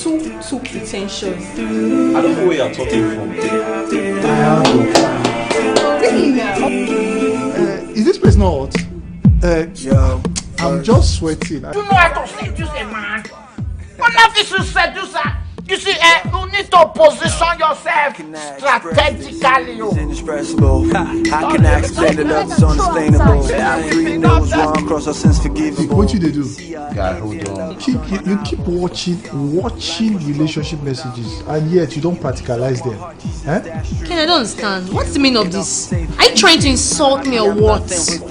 too pretentious. I don't know where you're talking from. Really now? Is this place not hot? Yo, I'm just sweating. You know how to seduce a man. But not this is seducer. You see, you need to position yourself strategically. inexpressible. How can I explain it? That's unexplainable. Three knows wrong, cross our sins forgivable. What you they do? Guy, hold on. You keep watching relationship messages, and yet you don't practicalize them. Eh? Ken, I don't understand. What's the meaning of this? Are you trying to insult me or what?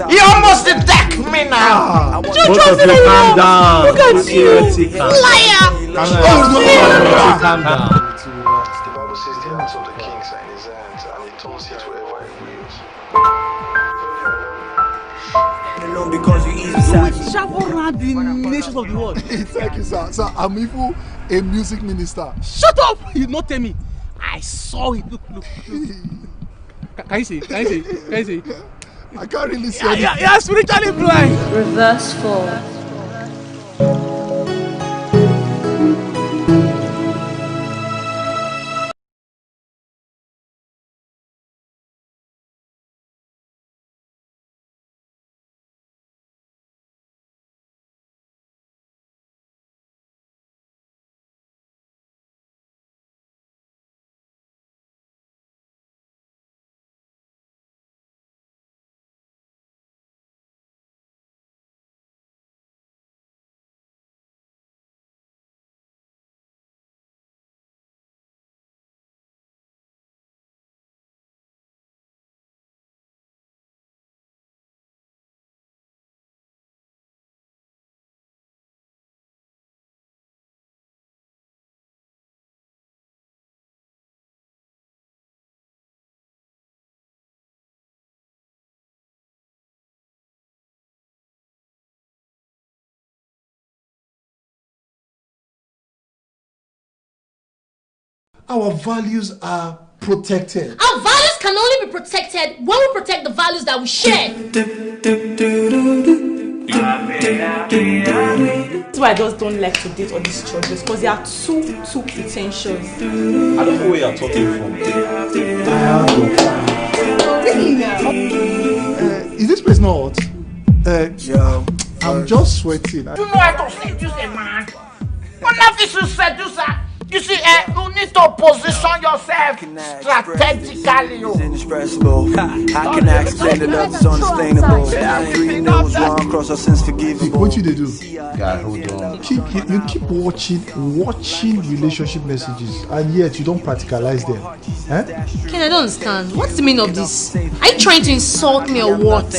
You almost attacked me now. Both of you calm down. Look at you. Liar! Calm down. To relax. The Bible says the hands of the kings are in his hands, and he turns it wherever he wills. Alone because you easy side. Travel around the nations of the world. Thank you, sir. Sir, I'm even a music minister. Shut up! You not tell me. I saw it. Look. Can you see? I can't really see anything. You're spiritually blind. Reverse 4. Our values are protected. Our values can only be protected when we protect the values that we share. That's why I just don't like to date all these churches, because they are too pretentious. I don't know where you're talking from. Really now? Is this place not hot? Yo, I'm just sweating. You know how to seduce a man. But not this is seducer. You see, you need to position yourself strategically. inexpressible. How can I explain it? That's unexplainable. Three knows wrong, cross our sins forgivable. What you they do? Guy, hold on. You keep watching relationship messages, and yet you don't practicalize them. Eh? Ken, I don't understand. What's the meaning of this? Are you trying to insult me or what?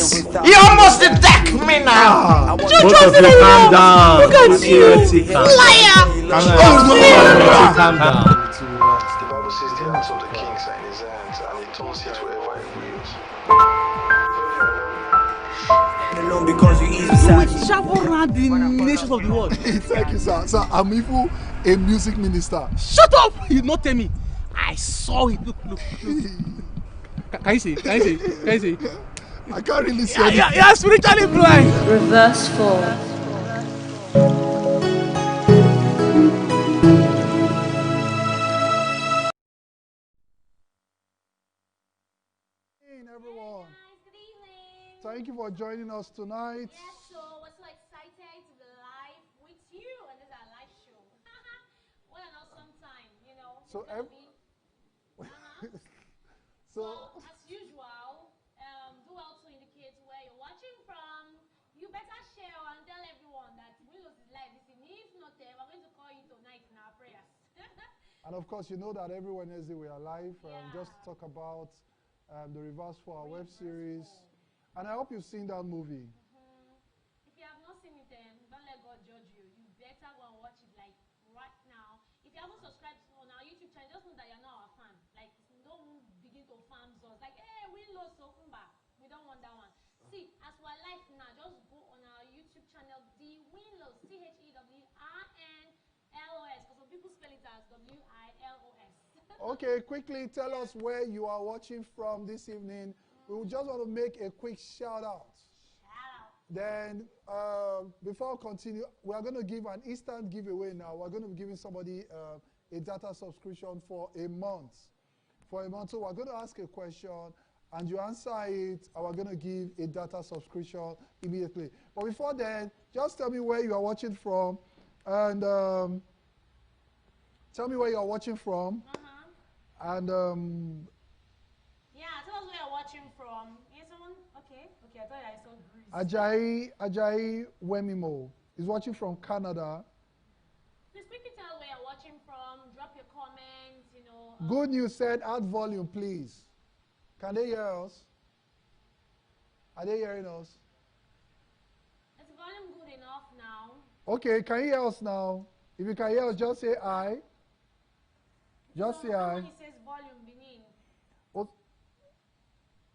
You almost attacked me now. Both of you calm down. Look at you. Liar! Calm down. To relax. The Bible says the hands of the kings are in his hands, and he turns it wherever he wills. Alone because you easy side. Travel around the nations of the world. Thank you, sir. Sir, I'm even a music minister. Shut up! You not tell me. I saw it. Look. Can you see? I can't really see anything. You're spiritually blind. Reverse 4. Everyone, thank you for joining us tonight. Yes, so we're so excited to be live with you, and this is our live show. What an awesome time, you know. So, So, as usual, do well to indicate where you're watching from. You better share and tell everyone that Winlos is live this evening. If not, we're going to call you tonight in our prayers. And of course, you know that every Wednesday we are live. Just to talk about the reverse for our web series. And I hope you've seen that movie. If you have not seen it, don't let God judge you. You better go and watch it like right now. If you haven't subscribed on our YouTube channel, just know that you're not our fan. Like, don't begin to farm us. Like, hey, Winlos, so come back. We don't want that one. See, as we're live now, just go on our YouTube channel, the Winlos, CHEWRNLOS, because some people spell it as WILOS. Okay, quickly tell us where you are watching from this evening. We just want to make a quick shout out. Shout out Then, before I continue, we are going to give an instant giveaway now. We're going to be giving somebody a data subscription for a month. So we're going to ask a question, and you answer it, and we're going to give a data subscription immediately. But before then, just tell me where you are watching from, and tell me where you are watching from, and yeah, tell us where you're watching from. Yes, someone? Okay, I thought I saw Greece. Ajayi Wemimo is watching from Canada. Please quickly tell where you're watching from. Drop your comments. Good news said, add volume, please. Can they hear us? Are they hearing us? Is the volume good enough now? Okay, can you hear us now? If you can hear us, just say aye. Just say aye. Someone says volume, Benin.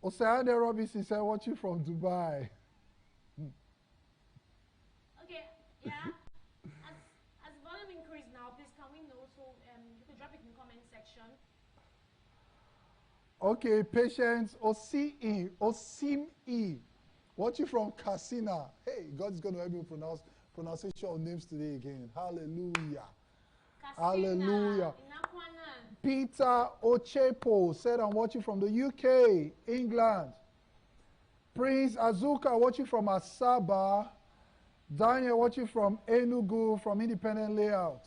Oceane Robinson said, watching from Dubai. Okay, yeah. As volume increase now, please can we know? So you can drop it in the comment section. Okay, Patience Osim-E, watching from Casina. Hey, God is going to help me pronounce pronunciation of names today again. Hallelujah. Hallelujah. Peter Ochepo said, I'm watching from the UK, England. Prince Azuka watching from Asaba. Daniel watching from Enugu, from Independent Layout.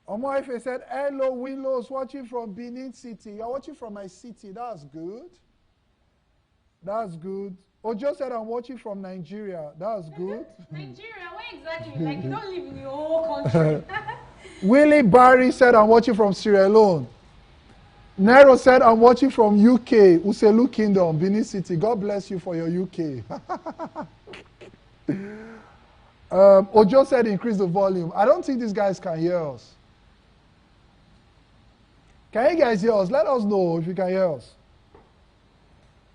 Omoife said, hello, Winlos, watching from Benin City. You're watching from my city. That's good. That's good. Ojo said, I'm watching from Nigeria. That's good. Nigeria? Where exactly? Like, you don't live in your whole country. Willie Barry said, I'm watching from Sierra Leone. Nero said, I'm watching from UK, Uselu Kingdom, Benin City. God bless you for your UK. Ojo said, increase the volume. I don't think these guys can hear us. Can you guys hear us? Let us know if you can hear us.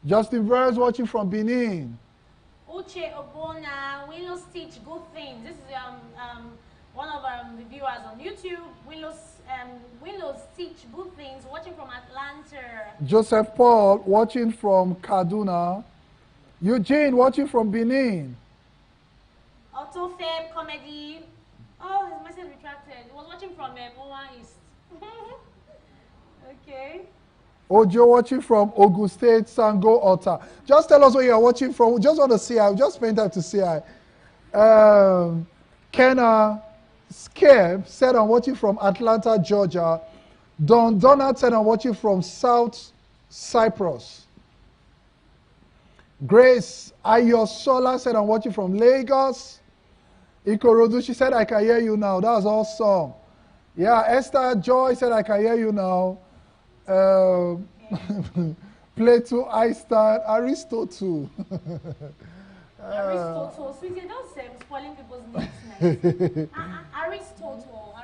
Justin Verse watching from Benin. Uche Obona, Winlos teach good things. This is one of our viewers on YouTube. Winlos teach good things. Watching from Atlanta. Joseph Paul watching from Kaduna. Eugene watching from Benin. Autofab comedy. Oh, his message retracted. He was watching from Moa East. Okay. Ojo watching from Ogun State, Sango Ota. Just tell us where you are watching from. We just want to see. I just spent time to see. Kenna Skeb said I'm watching from Atlanta, Georgia. Don Donald said I'm watching from South Cyprus. Grace Ayosola said I'm watching from Lagos. Ikorodu, she said I can hear you now. That's awesome. Yeah, Esther Joy said I can hear you now. Plato, Einstein, Aristotle. Aristotle. Sweetie, don't say I'm spoiling people's names. Aristotle.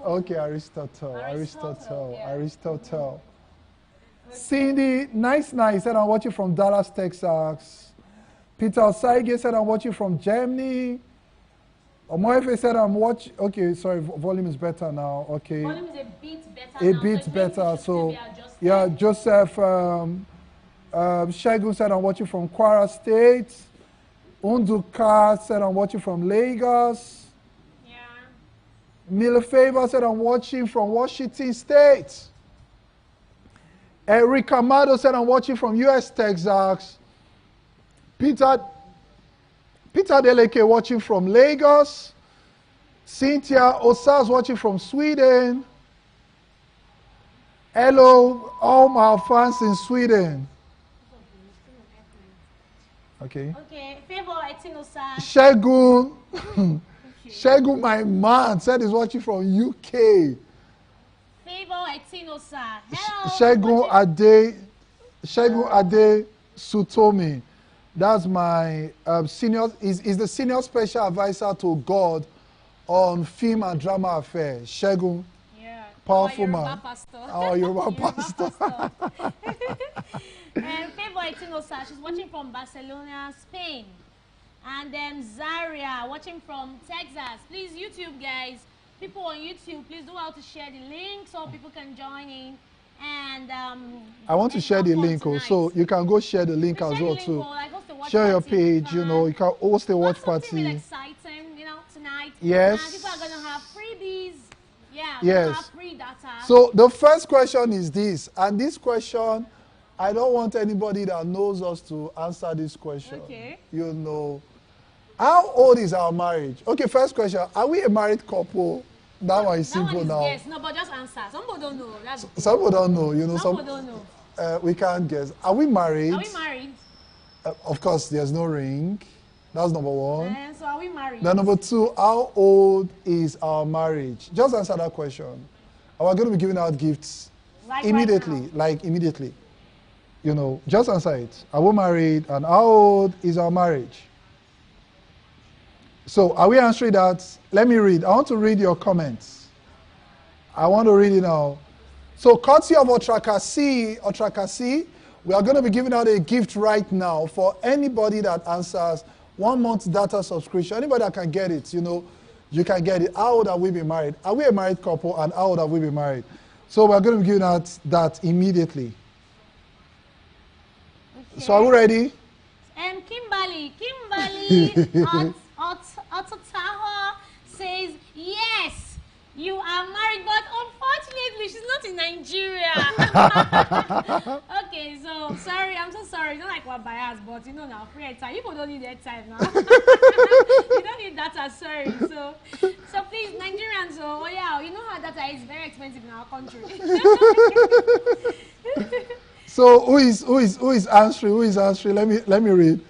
Okay, Aristotle. Yeah. Aristotle. Okay. Cindy, nice said I'm watching from Dallas, Texas. Peter Saige said I'm watching from Germany. Omoefe said I'm watching. Okay, sorry, volume is better now. Okay. Volume is a bit better. A bit better. So, yeah, Joseph Shegun said I'm watching from Kwara State. Unduka said I'm watching from Lagos. Yeah. Mila Favor said I'm watching from Washington State. Eric Amado said I'm watching from US, Texas. Peter Deleke watching from Lagos. Cynthia Osas watching from Sweden. Hello, all my fans in Sweden. Okay. Okay, Favor Etinosa. Shegun, my man, said he's watching from UK. Favor Etinosa. Hello. Shegun Ade Sutomi. That's my senior, is the senior special advisor to God on film and drama affairs. Shegun. Yeah. Powerful man. Our Yoruba pastor. And Favor Etinosa, she's watching from Barcelona, Spain. And then Zaria, watching from Texas. Please, YouTube guys, people on YouTube, please do how to share the link so people can join in. And I want to share the link also. You can go share the link as well too. Like, watch Share your party page, fun. you know, you can host a watch Something party. really exciting, tonight. Yes. And people are gonna have freebies. Yeah. Yes. Gonna have free data. So the first question is this, and this question, I don't want anybody that knows us to answer this question. Okay. You know, how old is our marriage? Okay, first question, are we a married couple? That one is simple now. Yes, no, but just answer. Some people don't know. Some people don't know, you know. Some people don't know. We can't guess. Are we married? Are we married? Of course, there's no ring. That's number one. So are we married? Then number two, how old is our marriage? Just answer that question. And we're going to be giving out gifts immediately, immediately. You know, just answer it. Are we married and how old is our marriage? So are we answering that? Let me read. I want to read your comments. I want to read it now. So courtesy of Otrakasi, we are going to be giving out a gift right now for anybody that answers 1 month data subscription. Anybody that can get it, you know, you can get it. How old have we been married? Are we a married couple and how old have we been married? So we're going to be giving out that immediately. Okay. So are we ready? Kimberly, Ototaho says, yes, you are married, but unfortunately, she's not in Nigeria. Okay, so sorry, I'm so sorry. Not like we're biased, but now, free airtime. People don't need airtime now. You don't need data, sorry. So please, Nigerians, yeah, you know how data is very expensive in our country. So who is answering? Who is answering? Let me read.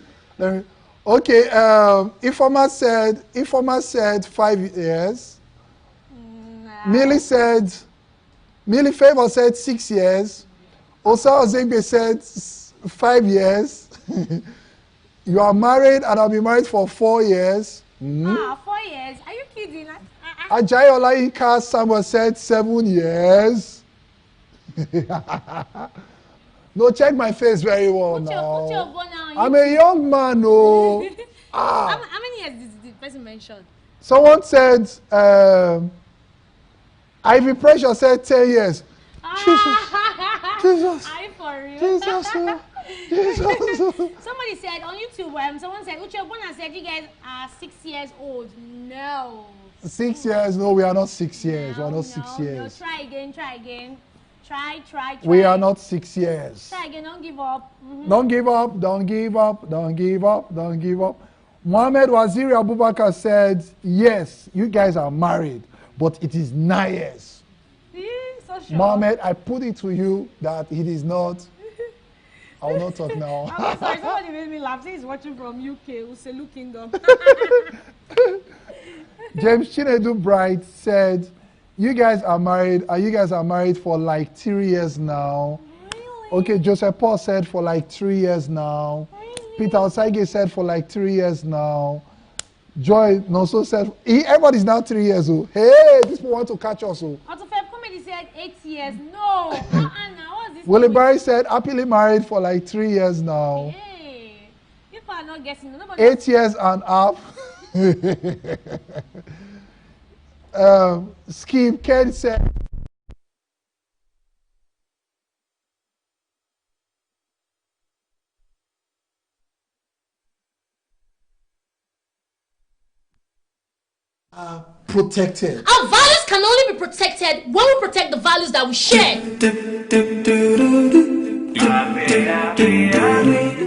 Okay, Ifoma said 5 years. Millie Favor said 6 years. Osa Ozegbe said 5 years. You are married and I'll be married for 4 years. 4 years? Are you kidding? Ajayi Olayinka Samuel said 7 years. No, check my face very well now. I'm a young man, no. How many years did the person mention? Someone said, Ivy Pressure said 10 years. Jesus. Are you for real? Jesus. Somebody said on YouTube, someone said, Uche Ogbonna said you guys are 6 years old. No. 6 years? No, we are not 6 years. We are not 6 years. No, try again. Try. We are not 6 years. Try again, don't give up. Don't give up. Mohammed Waziri Abubakar said, yes, you guys are married, but it is 9 years. So sure. Mohammed, I put it to you that it is not. I will not talk now. I'm sorry, somebody made me laugh. He's watching from UK, Uselu Kingdom. James Chinedu Bright said, you guys are married, and you guys are married for like 3 years now. Really? Okay, Joseph Paul said for like 3 years now. Really? Peter Osage said for like 3 years now. Joy Noso said, everybody's now 3 years old. Hey, these people want to catch us. Autofab Comedy said 8 years. No. What's this? Willie Barry said, happily married for like 3 years now. Hey, people are not guessing. 8 years and half. Skip Ken said, protected. Our values can only be protected when we protect the values that we share.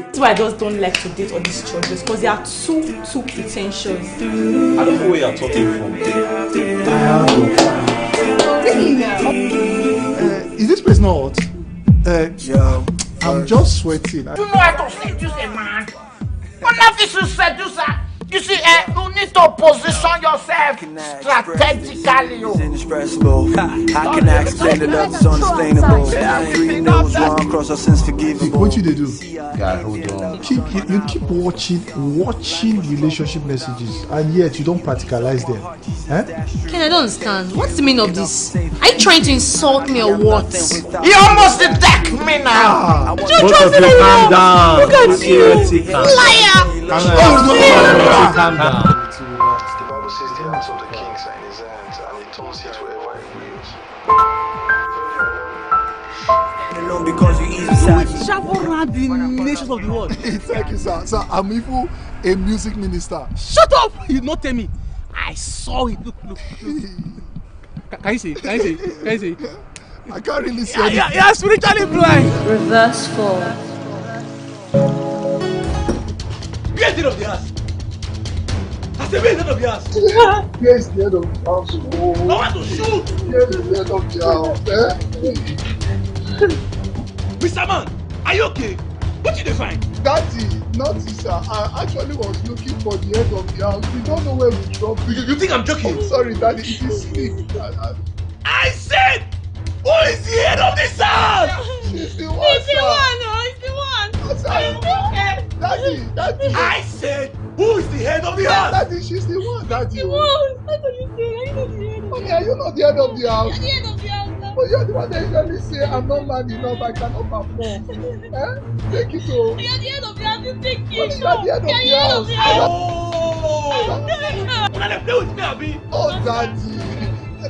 That's why I just don't like to date all these churches, because they are too pretentious. I don't know where you're talking from. Is this place not hot? Yo, I'm just sweating. You know how to seduce a man. Enough is to seduce her. You see, you need to position yourself strategically. It's inexpressible. I can explain it up, it's unexplainable. I agree, knows wrong, cross our sins forgivable. What you they do? Guy, hold on. You keep watching relationship messages, and yet you don't practicalize them. Ken, I don't understand. What's the meaning of this? Are you trying to insult me or what? You almost attacked me now. Both of you calm down. Look at you. Liar. Calm down. To relax. The Bible says the hearts of the kings are in his hands, and he turns it wherever he wills. Alone because you easy satisfied. travel around the nations of the world. Thank you, sir. Sir, I'm even a music minister. Shut up! You not tell me. I saw it. Look. Can you see? Can you see? I can't really see anything. Yeah, spiritually blind. Reverse 4. Where's the head of the house? I said, where's the head of the house? Where's the head of the house? I want to shoot. Where's the head of the house? Mr. Man, are you okay? What did you find? Daddy, not sir. I actually was looking for the head of the house. We don't know where we dropped it. You think I'm joking? I'm sorry, Daddy. It is sleep. I said, who is the head of this house? She's the one, It's the sir. one, no, it's the one. Daddy. I said, who is the head of the house? Daddy, she's the one, Daddy. The one. What are you saying? Are you not the head of the Mommy, are you not the head of the house? You're the head of the house now. But you're the one that usually say, I'm not man enough, I cannot perform. Take it to. You're the head of the house, you take it. You're the head of the house. Oh! When I play with me, Abi. Oh, Daddy.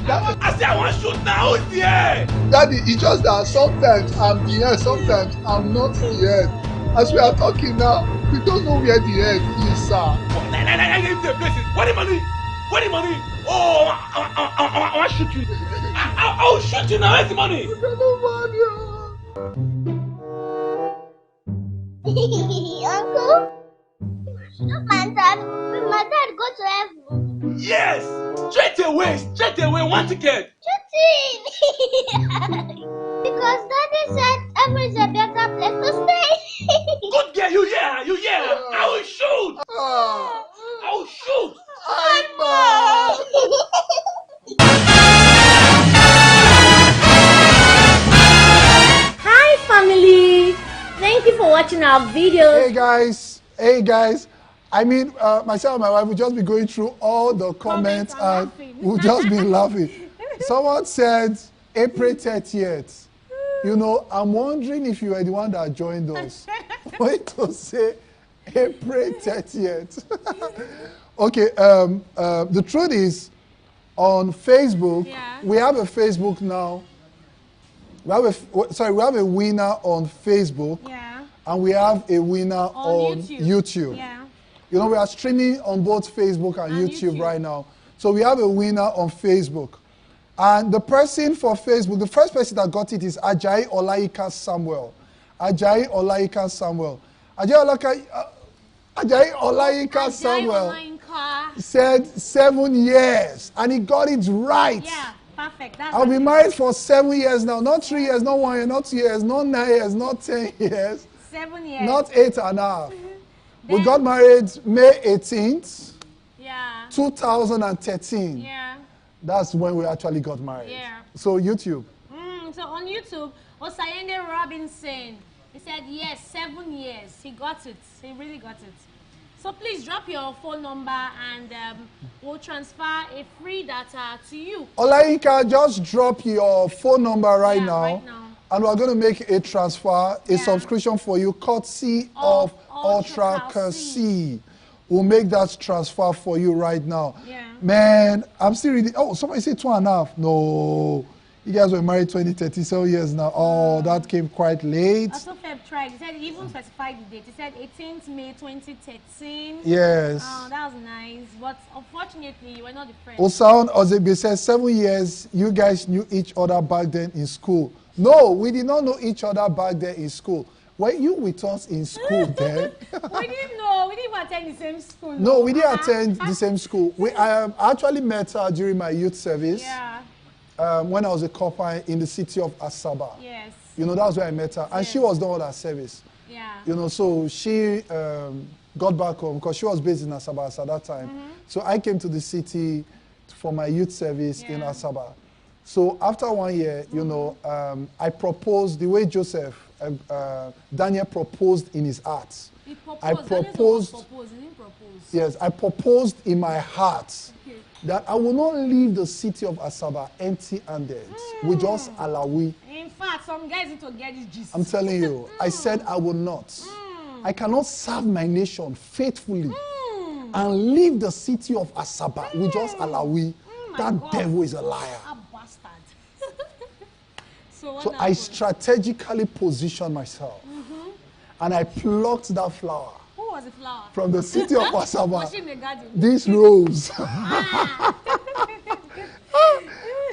I say I want to shoot now. Who's the head? Daddy, it's just that sometimes I'm the head, sometimes I'm not the head. As we are talking now, we don't know where the head is, sir. Give the places. What the money? What the money? Oh, I want to shoot you. I will shoot you now. Where's the money? Uncle, my dad go to heaven. Yes. Straight away. 1 ticket. Because Daddy said heaven is a better place to stay. Good girl. You yeah. I will shoot. I will shoot. Hi family, thank you for watching our videos. Hey guys. I mean, myself and my wife will just be going through all the comments and we'll just be laughing. Someone said April 30th. You know, I'm wondering if you were the one that joined us. Wait to say April 30th. Okay, the truth is, on Facebook, we have a Facebook now. We have a winner on Facebook, and we have a winner on YouTube. Yeah. You know, we are streaming on both Facebook and YouTube right now. So we have a winner on Facebook. And the person for Facebook, the first person that got it is Ajayi Olaika Samuel. Ajayi Olaika Samuel. Ajayi Olaika Samuel said 7 years, and he got it right. Yeah, perfect. I'll be married for 7 years now. Not 3 years, not 1 year, not 2 years, not 9 years, not 10 years. 7 years. Not 8.5. We got married May 18th, 2013. Yeah. That's when we actually got married. Yeah. So YouTube. So on YouTube, Osayende Robinson, he said yes, 7 years. He got it. He really got it. So please drop your phone number and we'll transfer a free data to you. Olaika, just drop your phone number right now. And we're going to make a transfer, a subscription for you, courtesy of Ultra Cursi. We'll make that transfer for you right now. Yeah. Man, I'm still reading. Oh, somebody said 2.5. No. You guys were married 27 years now. Oh, that came quite late. Also, Feb tried. He said he even specified the date. He said 18th May 2013. Yes. Oh, that was nice. But unfortunately, you were not the friend. Osaon Ozebe said 7 years. You guys knew each other back then in school. No, we did not know each other back then in school. Were you with us in school then? We didn't know. We didn't even attend the same school. No, we didn't attend the same school. I actually met her during my youth service. Yeah. When I was a copper in the city of Asaba. Yes. You know, that's where I met her. And she was done with her service. Yeah. You know, so she got back home because she was based in Asaba at that time. So I came to the city for my youth service in Asaba. So after 1 year, you know, I proposed the way Daniel proposed in his heart. I proposed. Yes, I proposed in my heart that I will not leave the city of Asaba empty-handed. We just alawi. In fact, some guys need to get this gist. I'm telling you, I said I will not. I cannot serve my nation faithfully and leave the city of Asaba. We just alawi. That devil is a liar. So I strategically position myself. and I plucked that flower. Who was the flower? From the city of Asaba. Was she in the garden? This rose.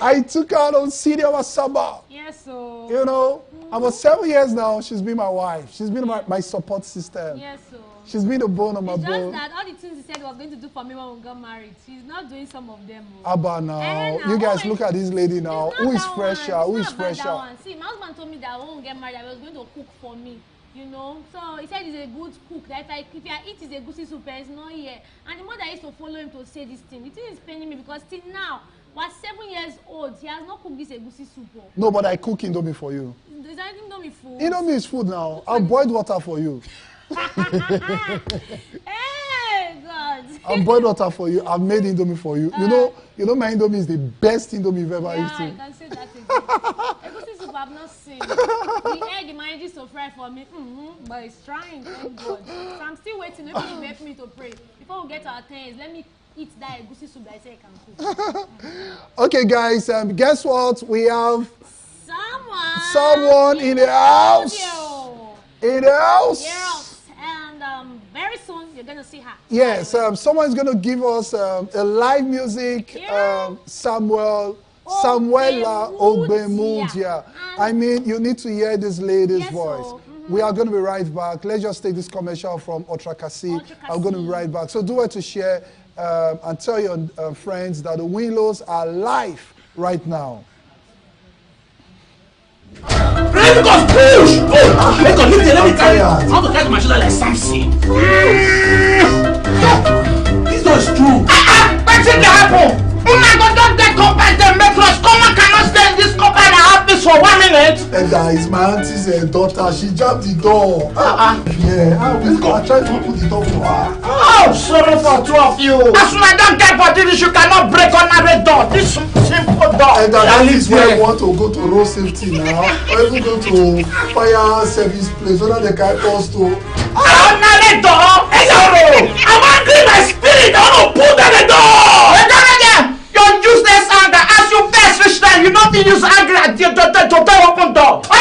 I took her to the city of Asaba. Yes, so. You know, about 7 years now, she's been my wife. She's been my support system. Yes, so. She's been the bone of my it's bone. just that all the things he said he was going to do for me when we got married, she's not doing some of them. Abba now. You guys look at this lady now. Who is fresher? Who is fresher? See, my husband told me that when we get married, I was going to cook for me. You know, so he said he's a good cook. That if I eat his egusi soup, it's not here. And the more that I used to follow him to say this thing, it is paining me because till now, we're 7 years old. He has not cooked this egusi soup. No, but I cook Indomie for you. Is that Indomie food? Indomie is food now. I'll boil water for you. Hey, God. I'll boil water for you. I've made Indomie for you. You know my Indomie is the best Indomie you've ever eaten. Yeah, I can say that again. Egusi soup I've not seen. The egg manages to fry for me, but it's trying, thank God. So I'm still waiting. Maybe you help me to pray. Before we get to our 10 years, let me eat that egusi soup that I say I can cook. Okay, guys, guess what? We have someone in the house. In the house. Yes, and very soon you're going to see her. Yes, someone's going to give us a live music, Samuela Ogbemudia. I mean, you need to hear this lady's voice. We are going to be right back. Let's just take this commercial from Otrakasi. I'm going to be right back. So do it to share and tell your friends that the Winlos are live right now. Let me go push! Oh, let me carry her. I want to carry my shoulder like Samson. This door is true. What did happen? Una go don't get compared to metros. Come on, cannot stay in this company and have this for 1 minute. And that is my auntie's daughter. She jammed the door. Yeah, I tried to open the door for her. Oh, sorry for two of you. As soon as I don't get for this, you cannot break on a door. This simple door. And that is where I want to go to road safety now. Or even go to fire service place. So that they can us to. I'm not a door. I'm angry my spirit. I want to pull down the door. Your useless anger. As you first reach there, you don't use anger to open door. I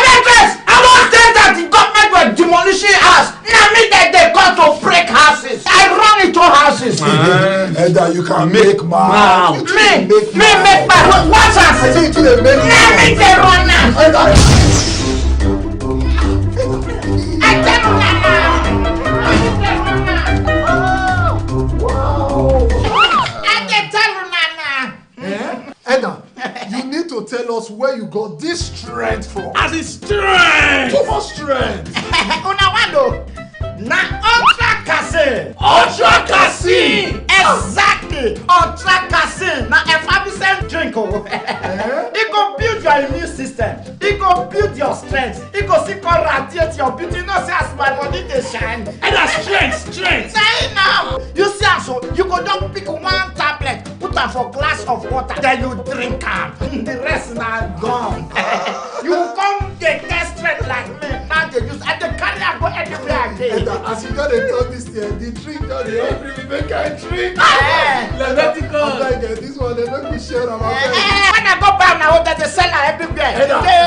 don't say that the government were demolishing us. Now me that they come to break houses. I run into houses. And that you can make man. Me make man. What houses? Now me they run now. I tell you now. Edna, you need to tell us where you got this strength from. As in strength! Too much strength! Unawando, na Otrakasi! Otrakasi! Exactly! Otrakasi! Na effervescent drink. It go build your immune system. It go build your strength. It go see radiate your beauty. You know, see as my body they shine. And that's strength! Say now! You see as so, you go just pick one tablet, put am for glass of water, then you drink am. The rest na gone. You come get strength like me. Now they use and they carry am go anywhere again. As you got to tell this here, the drink that they help me make I drink. Leviticus! This one, they make me share them. When I go back now, they sell am everywhere.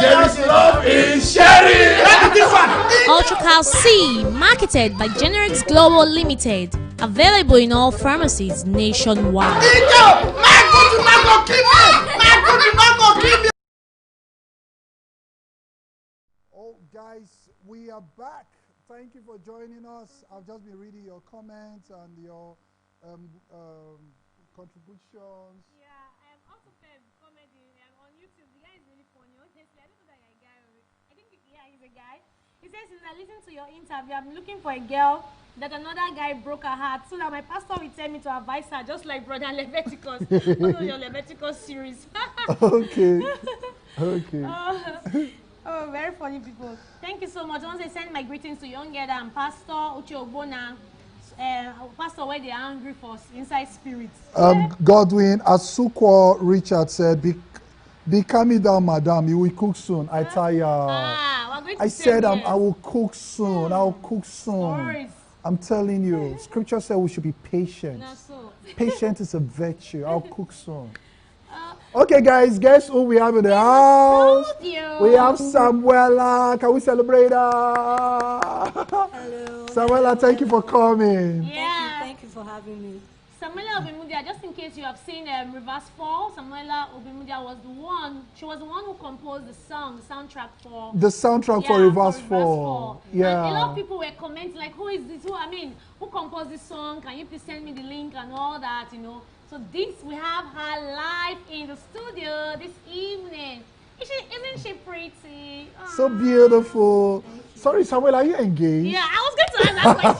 There is love in sharing! Look at this one. Ultracal C, marketed by Generics Global Limited. Available in all pharmacies nationwide. My God, you not go kill me! My God, you not go kill me! Oh, guys, we are back. Thank you for joining us. I've just been reading your comments and your contributions. Yeah, also comedy on YouTube. The guy is really funny. Honestly, I don't know that you're a guy. I think, he's a guy. He says, since I listened to your interview, I'm looking for a girl that another guy broke her heart so that my pastor will tell me to advise her, just like Brother Leviticus. Follow your Leviticus series. Okay. Okay. Oh, very funny people. Thank you so much. I want to send my greetings to Young Geda and Pastor Uche Ogbona. Pastor, where they are hungry for inside spirits. Godwin Asukwo Richard said, be calming down, madam. You will cook soon. I tell ya. I said I will cook soon. I will cook soon. I'm telling you. Scripture said we should be patient. Patient is a virtue. I'll cook soon. Okay, guys, guess who we have in the house? Studio. We have Samuela. Can we celebrate her? Hello. Samuela, thank you for coming. Yeah. Thank you for having me. Samuela Obimudia, just in case you have seen Reverse 4, Samuela Obimudia was the one, she was the one who composed the song, the soundtrack for... The soundtrack for Reverse 4. Yeah. And a lot of people were commenting like, who is this? Who composed this song? Can you please send me the link and all that, you know? So we have her live in the studio this evening. Isn't she pretty? Aww. So beautiful. Sorry, Samuel, are you engaged? Yeah, I was going to ask that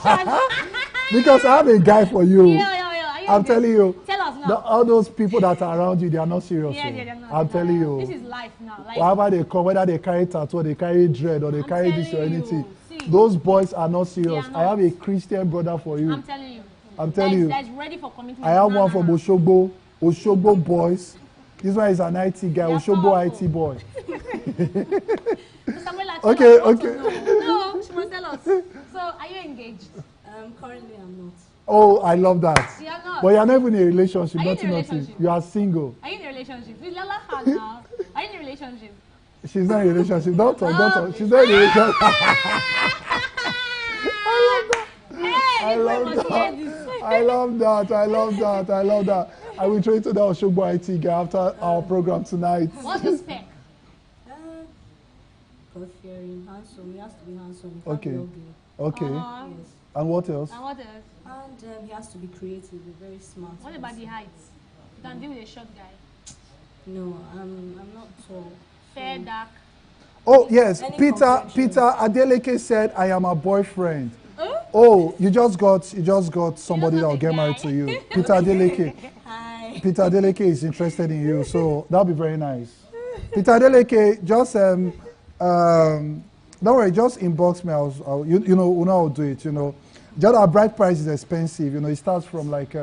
question. Because I have a guy for you. Yeah. I'm telling you. Tell us now. All those people that are around you, they are not serious. Yeah, they're not. I'm telling you. This is life now. Wherever they come, whether they carry tattoo, or they carry dread, or they carry this or anything, those boys are not serious. I have a Christian brother for you. I'm telling you. I'm telling you. That's ready for commitment. I have one from Oshogbo boys. This one is an IT guy, Oshogbo IT boy. Okay. No, she must tell us. So, are you engaged? Currently, I'm not. Oh, I love that. You are not. But you are not even in a relationship. Are you in a relationship? You are single. Are you in a relationship? Please let her now. Are you in a relationship? She's not in a relationship. Don't talk. She's not in a relationship. I love that. I will train to the Oshogbo IT guy after our program tonight. What's the spec? God-fearing, handsome. He has to be handsome. Okay. Yes. And what else? And he has to be creative, very smart. What about the height? You can deal with a short guy. No, I'm not tall. Fair, dark. Oh yes, Peter Adeleke said, "I am a boyfriend." Oh, you just got somebody that will get married to you. Peter Adeleke. Hi. Peter Adeleke is interested in you, so that'll be very nice. Peter Adeleke, just don't worry, just inbox me. I'll do it. You know, just our bride price is expensive. You know, it starts from like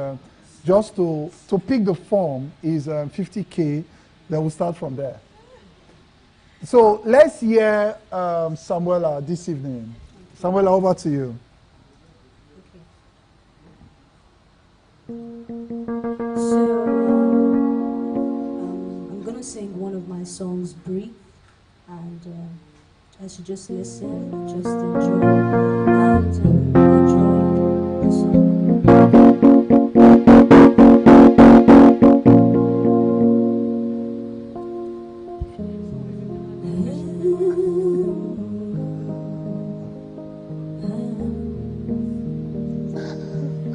just to pick the form is 50K. Then we'll start from there. So let's hear Samuela this evening. Samuela, over to you. So I'm gonna sing one of my songs, "Breathe," and I should just listen, just enjoy, and enjoy the song.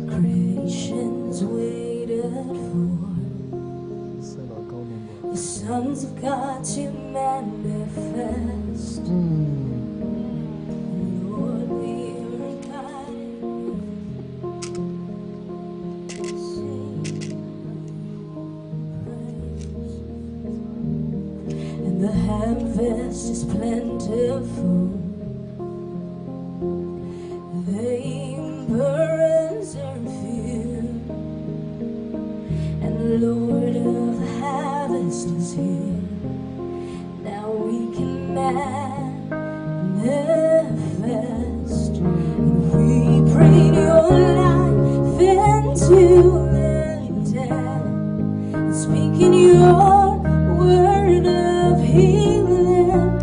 Creation's waited for the sons of God to manifest. Lord, we are guided. Sing praise. And the harvest is plentiful. Laborers are few, and Lord of the harvest is here. Now we can manifest, and we bring your life into the dead, and speaking your word of healing.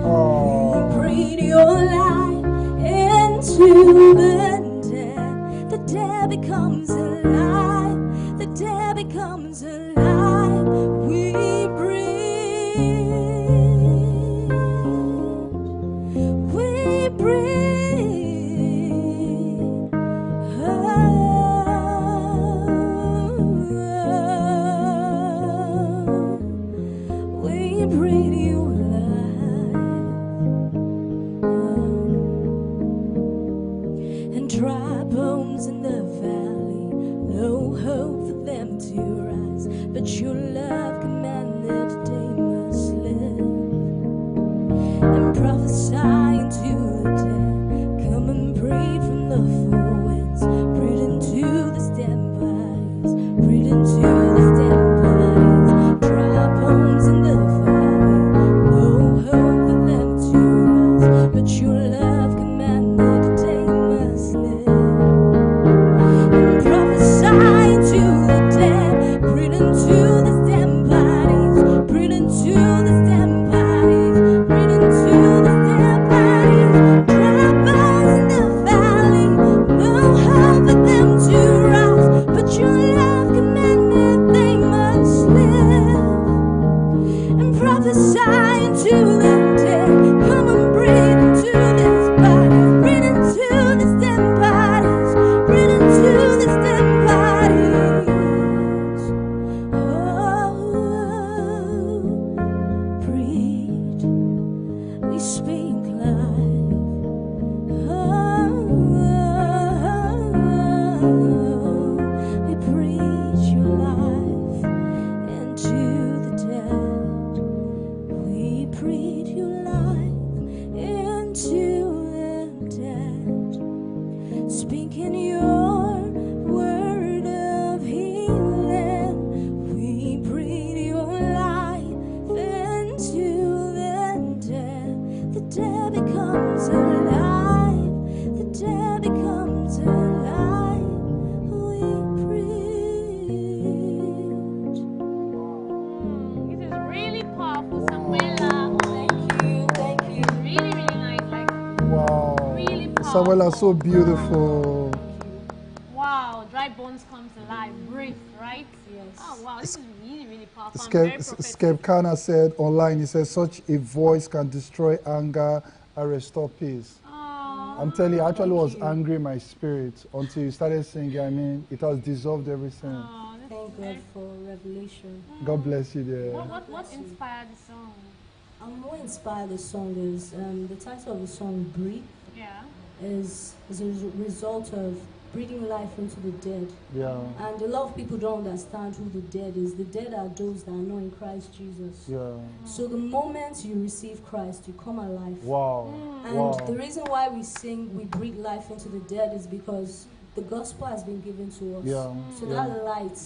We bring your life into the dead becomes alive, the dead becomes alive, we breathe, we breathe, we breathe you alive, and dry bones in the valley, no hope for them to rise, but your love commanded they must live, and prophesy to the dead, come and breathe from the four winds, breathe into the dead bodies, breathe into the dead bodies, dry bones in the valley, no hope for them to rise, but your love commanded they must live. Prophesy to the dead, breathe into the dead bodies, into the dead. Come on, breathe into this body. Breathe into this dead bodies. Breathe into this dead bodies. Oh, breathe. We speak life. We preach your life into the dead. We breathe your life into the dead. Speaking your word of healing. We breathe your life into the dead. The dead becomes alive. The dead becomes alive. We preach. This is really powerful, Samuela. Thank you. Really, really nice. Like, Wow. really powerful. Samuela, so beautiful. Wow, dry bones come to life. Breathe, right? Yes. Oh, wow, this is really, really powerful. and very prophetic. Skep Kana said online, he says, such a voice can destroy anger and restore peace. Aw. I'm telling you, I actually was angry in my spirit until you started singing. I mean, it has dissolved everything. Aw, this Thank is God very- for revelation. God bless you there. What inspired the song? What inspired the song is the title of the song "Breathe" Yeah. is a result of breathing life into the dead. Yeah, And a lot of people don't understand who the dead is. The dead are those that are not in Christ Jesus. yeah. So the moment you receive Christ, you come alive. Wow, And wow. the reason why we sing, we breathe life into the dead is because the gospel has been given to us. Yeah, So yeah. that light,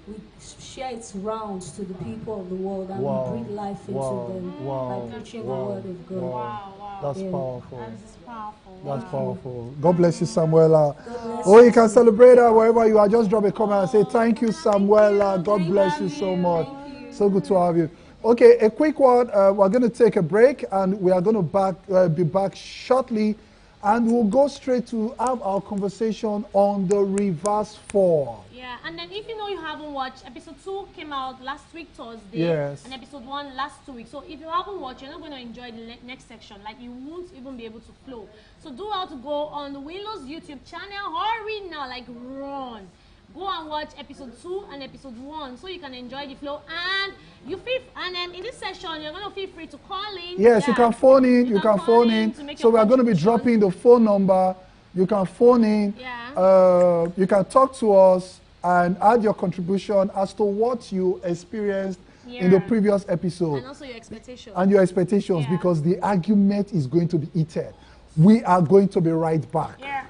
we share its rounds to the people of the world, and Wow, we breathe life into wow, them wow, by preaching wow, the word of God. wow. Wow. That's Yeah. powerful. This is powerful. That's Wow. powerful. God bless you, Samuela. bless Oh, you can celebrate her wherever you are. Just drop a comment and say, thank you, Samuela. God Thank bless you you. so much. Thank you. So good to have you. Okay, a quick one. We're going to take a break and we are going to be back shortly. And we'll go straight to have our conversation on the reverse 4. Yeah, and then if you know you haven't watched, episode 2 came out last week Thursday. Yes. And episode 1 last 2 weeks. So if you haven't watched, you're not going to enjoy the next section. Like, you won't even be able to flow. So do how to go on the Winlos YouTube channel. Hurry now, like run. Go and watch episode 2 and episode 1 so you can enjoy the flow. And you feel, and then in this session, you're going to feel free to call in. Yes, you can phone in. You can phone in. to make So your we are going to be dropping the phone number. You can phone in. Yeah. You can talk to us and add your contribution as to what you experienced in the previous episode. And also your expectations. And your expectations, because the argument is going to be heated. We are going to be right back. Yeah.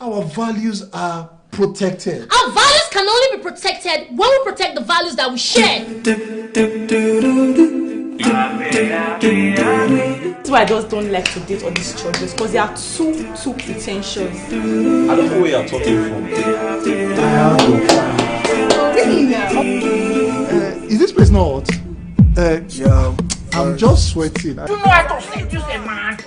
Our values are protected. Our values can only be protected when we protect the values that we share. That's why I just don't like to date all these churches, because they are too pretentious. I don't know where you're talking from. Is this place not hot? I'm just sweating. You know how to seduce a man.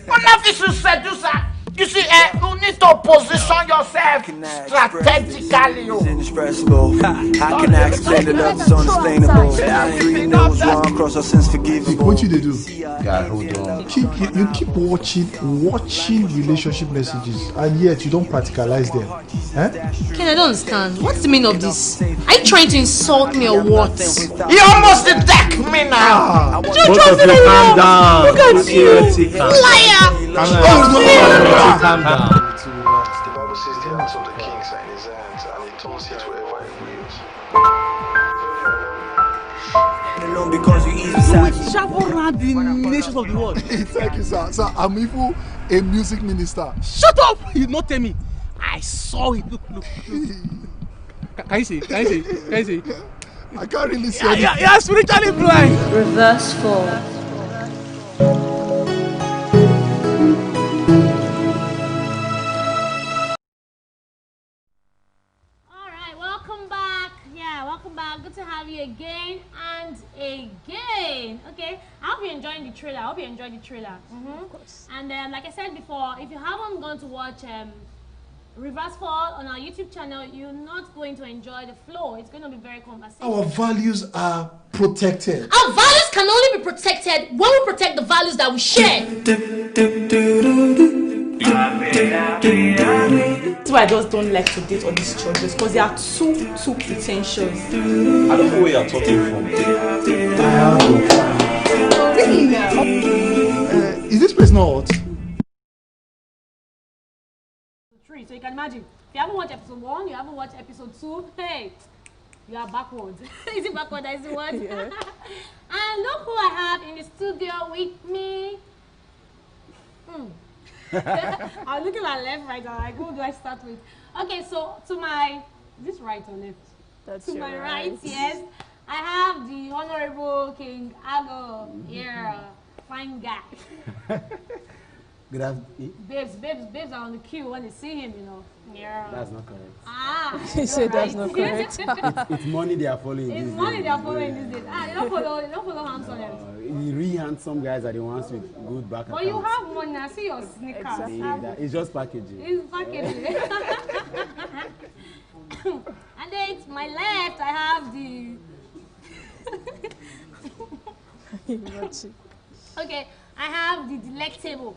You have to seduce her. You see, you need to position yourself strategically. Inexpressible. How can I explain it? That's unexplainable. Three knows wrong, cross our sins forgivable. What you they do? God, hold on. You keep watching relationship messages, and yet you don't practicalize them. Eh? Ken, I don't understand. What's the meaning of this? Are you trying to insult me or what? You almost deck me now. Both of you calm down. Look at you. Liar. Calm down. To relax. The Bible says the hearts of the kings are in his hands, and he turns it wherever he wills. Alone because you easy side. Travel around the nations of the world. Thank you, sir. Sir, I'm even a music minister. Shut up! You not tell me. I saw it. Look. Can you see? Can you see? I can't really see anything. You're spiritually blind. Reverse 4. Welcome back. Good to have you again and again. Okay, I hope you enjoyed enjoying the trailer. I hope you enjoyed the trailer. Of course. And like I said before, if you haven't gone to watch Reverse Fall on our YouTube channel, you're not going to enjoy the flow. It's going to be very conversational. Our values are protected. Our values can only be protected when we protect the values that we share. That's why I just don't like to date all these churches, because they are too pretentious. I don't know where you're talking from. Is this place not hot? So you can imagine, if you haven't watched episode 1, you haven't watched episode 2, hey, you are backwards. Is it backward? Is it what? Yeah. And look who I have in the studio with me. I'm looking at left, right, and like, who do I start with? Okay, so to my, is this right or left? That's to my right, yes. I have the Honorable King Ago here, fine guy. Good afternoon. Babes are on the queue when they see him, you know. Yeah. That's not correct. Ah, he said that's not correct. It's money they are following. It's money they are following these days. They don't follow handsome. The really handsome guys are the ones with good back accounts. But you have money. I see your sneakers. Exactly. It's just packaging. It's packaging. And then to my left, I have the. Okay, I have the delectable.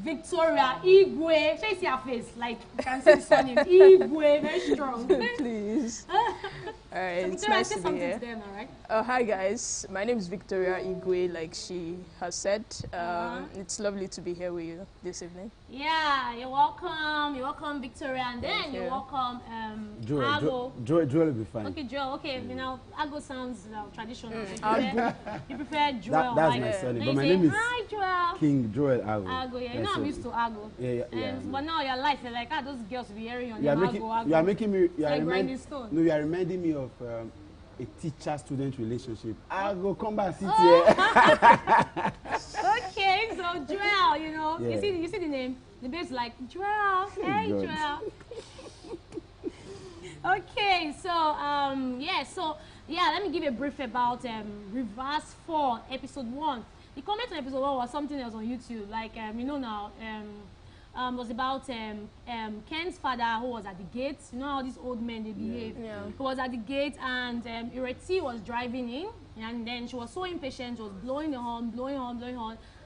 Victoria Igwe. Should I see her face? Like, you can see the surname. Igwe, very strong. Please. Alright, it's Victoria, nice to be here. Them, right? Hi guys, my name is Victoria Igwe, like she has said. It's lovely to be here with you this evening. Yeah, you're welcome. You're welcome, Victoria. And then you're welcome, Ago. Joel will be fine. Okay, Joel. Okay, you know, Ago sounds traditional. You prefer Joel. That's my surname, but my name is Hi, Joel. King Joel Ago. Ago, yeah. You know I'm used to Ago. Yeah. But now your life, you're like, those girls will be hearing on you are making me. You are reminding me of a teacher-student relationship. I'll go come back sit here. Okay, so Joel, you know, you see the name. The babe's like Joel. Hey, Joel. Okay, so let me give you a brief about Reverse 4 episode 1. The comment on episode 1 was something else on YouTube, like was about Ken's father, who was at the gate. You know how these old men they behave. Yeah. He was at the gate, and Ireti was driving in, and then she was so impatient, she was blowing the horn,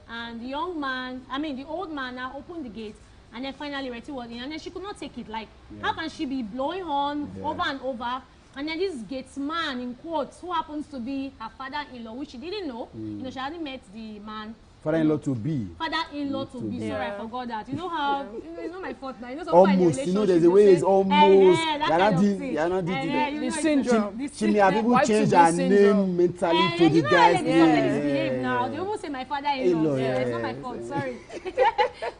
and the old man now opened the gate, and then finally Ireti was in, and then she could not take it. Like, how can she be blowing horn over and over? And then this gatesman, in quotes, who happens to be her father-in-law, which she didn't know. You know, she hadn't met the man. Father-in-law to be. Father-in-law to be. Sorry, I forgot that. You know how, it's not my fault now. You know, almost, you know, there's a way it's almost. The syndrome. She may have people change her name mentally to the guy's name. Now they almost say my father-in-law. It's not my fault. Sorry.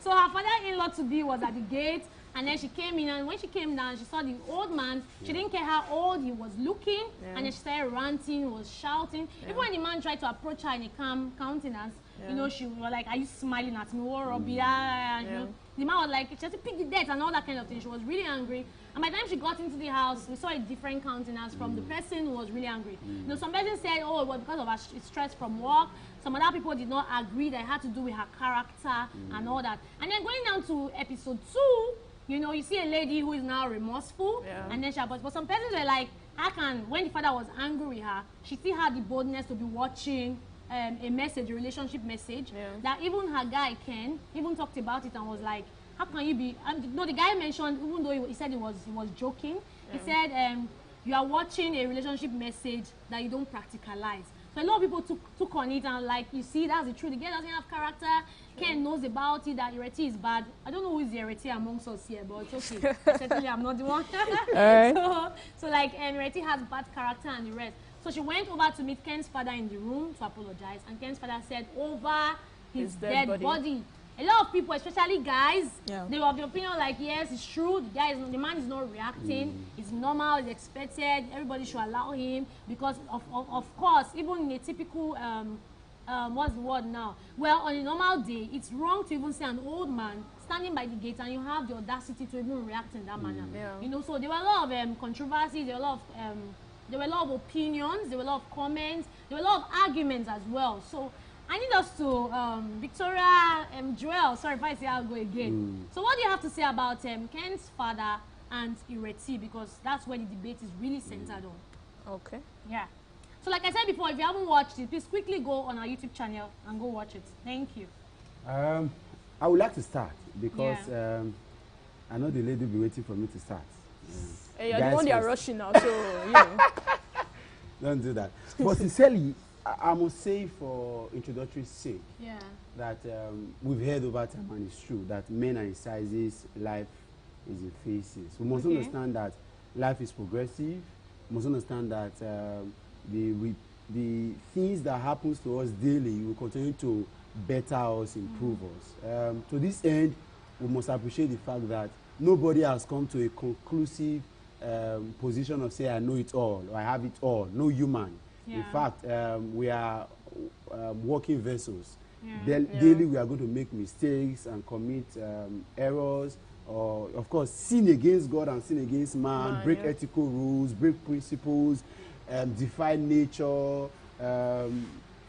So her father-in-law to be was at the gate. And then she came in, and when she came down, she saw the old man. She didn't care how old he was looking, and then she started ranting, was shouting. Even when the man tried to approach her in a calm countenance, you know, she was like, "Are you smiling at me? You know, the man was like, "She has to pick the debt," and all that kind of thing. She was really angry. And by the time she got into the house, we saw a different countenance from the person who was really angry. You know, some person said, "Oh, it was because of her stress from work." Some other people did not agree that it had to do with her character and all that. And then going down to episode 2. You know, you see a lady who is now remorseful, and then but some persons were like, how can, when the father was angry with her, she still had the boldness to be watching a message, a relationship message, that even her guy, Ken, even talked about it and was like, how can you be, no, the guy mentioned, even though he said he was joking, he said, you are watching a relationship message that you don't practicalize. So a lot of people took on it and like, you see, that's the truth. The girl doesn't have character. Ken knows about it, that Ireti is bad. I don't know who is the Ireti amongst us here, but it's okay. Certainly, I'm not the one. So like, Ireti has bad character and the rest. So she went over to meet Ken's father in the room to apologize. And Ken's father said, over his dead body. A lot of people, especially guys, they were of the opinion like, yes, it's true, the man is not reacting, it's normal, it's expected, everybody should allow him, because of course, even in a typical, what's the word now? Well, on a normal day, it's wrong to even see an old man standing by the gate and you have the audacity to even react in that manner. You know, so there were a lot of controversies, there were a lot of opinions, there were a lot of comments, there were a lot of arguments as well. So I need us to, Victoria, Joel, sorry if I say I'll go again. So what do you have to say about Ken's father and Ireti? Because that's where the debate is really centered on. Okay. Yeah. So like I said before, if you haven't watched it, please quickly go on our YouTube channel and go watch it. Thank you. I would like to start because I know the lady will be waiting for me to start. Hey, you're the one they are rushing now, so, you know. Don't do that. But sincerely, I must say for introductory sake that we've heard over time, and it's true, that men are in sizes, life is in phases. We must understand that life is progressive. We must understand that the things that happens to us daily will continue to better us, improve us. To this end, we must appreciate the fact that nobody has come to a conclusive position of say I know it all or I have it all. No human. In fact, we are walking vessels. Daily we are going to make mistakes and commit errors, or of course sin against God and sin against man, break ethical rules, break principles, defy nature,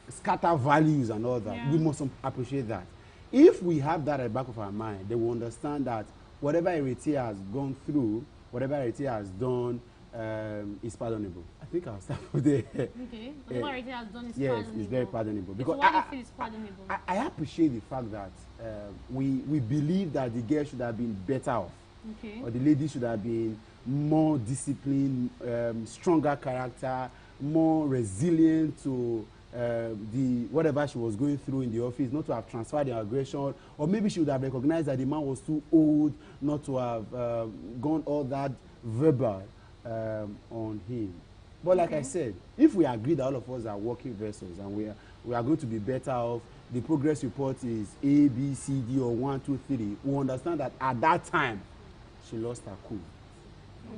scatter values and all that. We must appreciate that. If we have that at the back of our mind, then we understand that whatever Ireti has gone through, whatever Ireti has done is pardonable. I think I'll start with there. Okay. Whatever Ireti has done is pardonable. Yes, it's very pardonable. Because why do you feel it's pardonable? I appreciate the fact that we believe that the girl should have been better off. Okay. Or the lady should have been more disciplined, stronger character, more resilient to whatever she was going through in the office, not to have transferred the aggression, or maybe she would have recognized that the man was too old not to have gone all that verbal on him. But like I said, if we agree that all of us are working vessels and we are going to be better off, the progress report is A, B, C, D, or 1, 2, 3, we understand that at that time she lost her cool.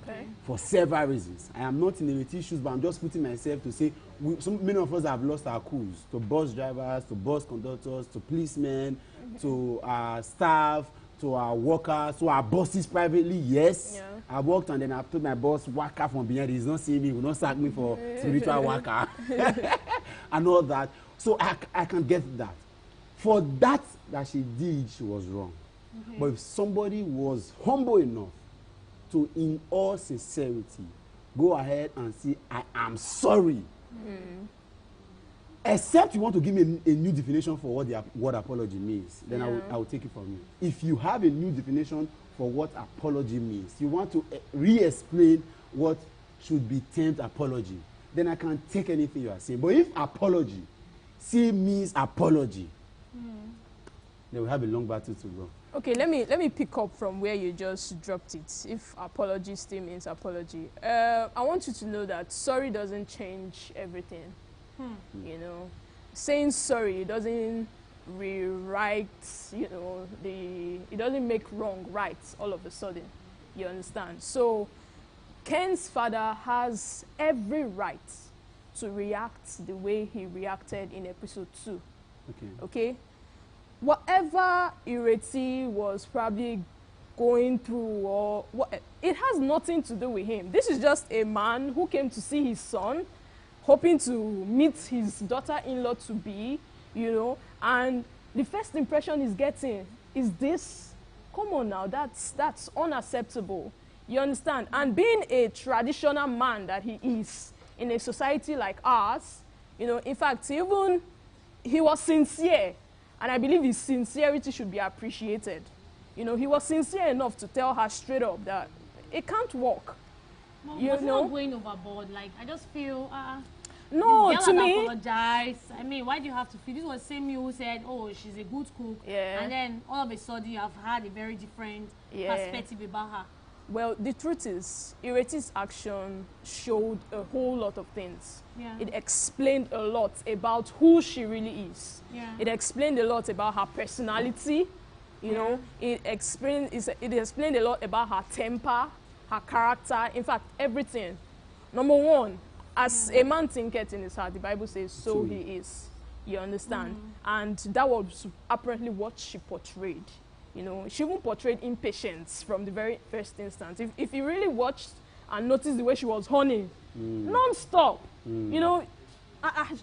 Okay. For several reasons. I am not in Ireti's shoes, but I'm just putting myself to say many of us have lost our cools to bus drivers, to bus conductors, to policemen, to our staff, to our workers, to our bosses privately. Yes, I worked and then I told my boss, worker from behind, he's not seeing me, he will not sack me for spiritual worker and all that. So I can get that. For that she did, she was wrong. But if somebody was humble enough to, in all sincerity, go ahead and say, I am sorry. Except you want to give me a new definition for what apology means, then I will take it from you. If you have a new definition for what apology means, you want to re-explain what should be termed apology, then I can take anything you are saying. But if apology means apology, then we have a long battle to go. Okay, let me pick up from where you just dropped it. If apology still means apology, I want you to know that sorry doesn't change everything. You know, saying sorry doesn't rewrite. You know, it doesn't make wrong right all of a sudden. You understand? So, Ken's father has every right to react the way he reacted in episode 2. Okay. Whatever Ireti was probably going through, or what, it has nothing to do with him. This is just a man who came to see his son, hoping to meet his daughter-in-law to be, you know, and the first impression he's getting is this. Come on now, that's unacceptable. You understand? And being a traditional man that he is in a society like ours, you know, in fact, even he was sincere. And I believe his sincerity should be appreciated. You know, he was sincere enough to tell her straight up that it can't work. Well, you know, not going overboard. Like, I just feel, no, to me, apologize. I mean, why do you have to feel? This was the same you who said, oh, she's a good cook. And then all of a sudden, you have had a very different perspective about her. Well, the truth is, Ireti's action showed a whole lot of things. It explained a lot about who she really is. It explained a lot about her personality. You know, it explained a lot about her temper, her character, in fact, everything. Number one, as a man thinketh in his heart, the Bible says, so he is. You understand? And that was apparently what she portrayed. You know, she even portrayed impatience from the very first instance. If you really watched and noticed the way she was honey, non-stop, you know,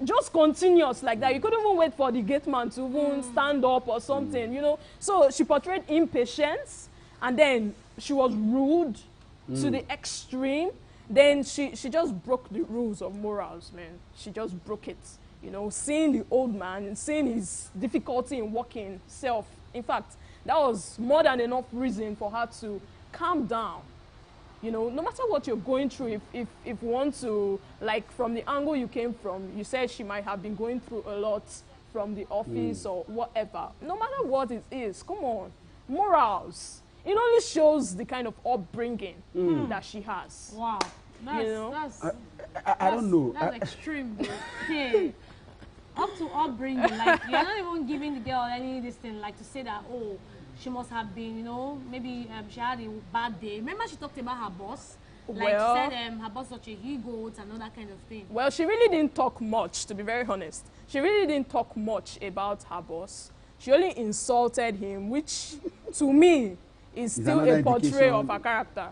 just continuous like that. You couldn't even wait for the gate man to even stand up or something, you know. So she portrayed impatience, and then she was rude to the extreme. Then she just broke the rules of morals, man. She just broke it. You know, seeing the old man and seeing his difficulty in walking self. In fact, that was more than enough reason for her to calm down. You know, no matter what you're going through, if you want to, like from the angle you came from, you said she might have been going through a lot from the office or whatever. No matter what it is, come on, morals. It only shows the kind of upbringing that she has. Wow. I don't know. That's extreme, bro. Hey. Up to upbringing, like, you're not even giving the girl any this thing, like to say that, oh, she must have been, you know, maybe she had a bad day. Remember she talked about her boss? Like, she said her boss was such a he-goat and all that kind of thing. Well, she really didn't talk much, to be very honest. She really didn't talk much about her boss. She only insulted him, which, to me, is still a portrayal of her character.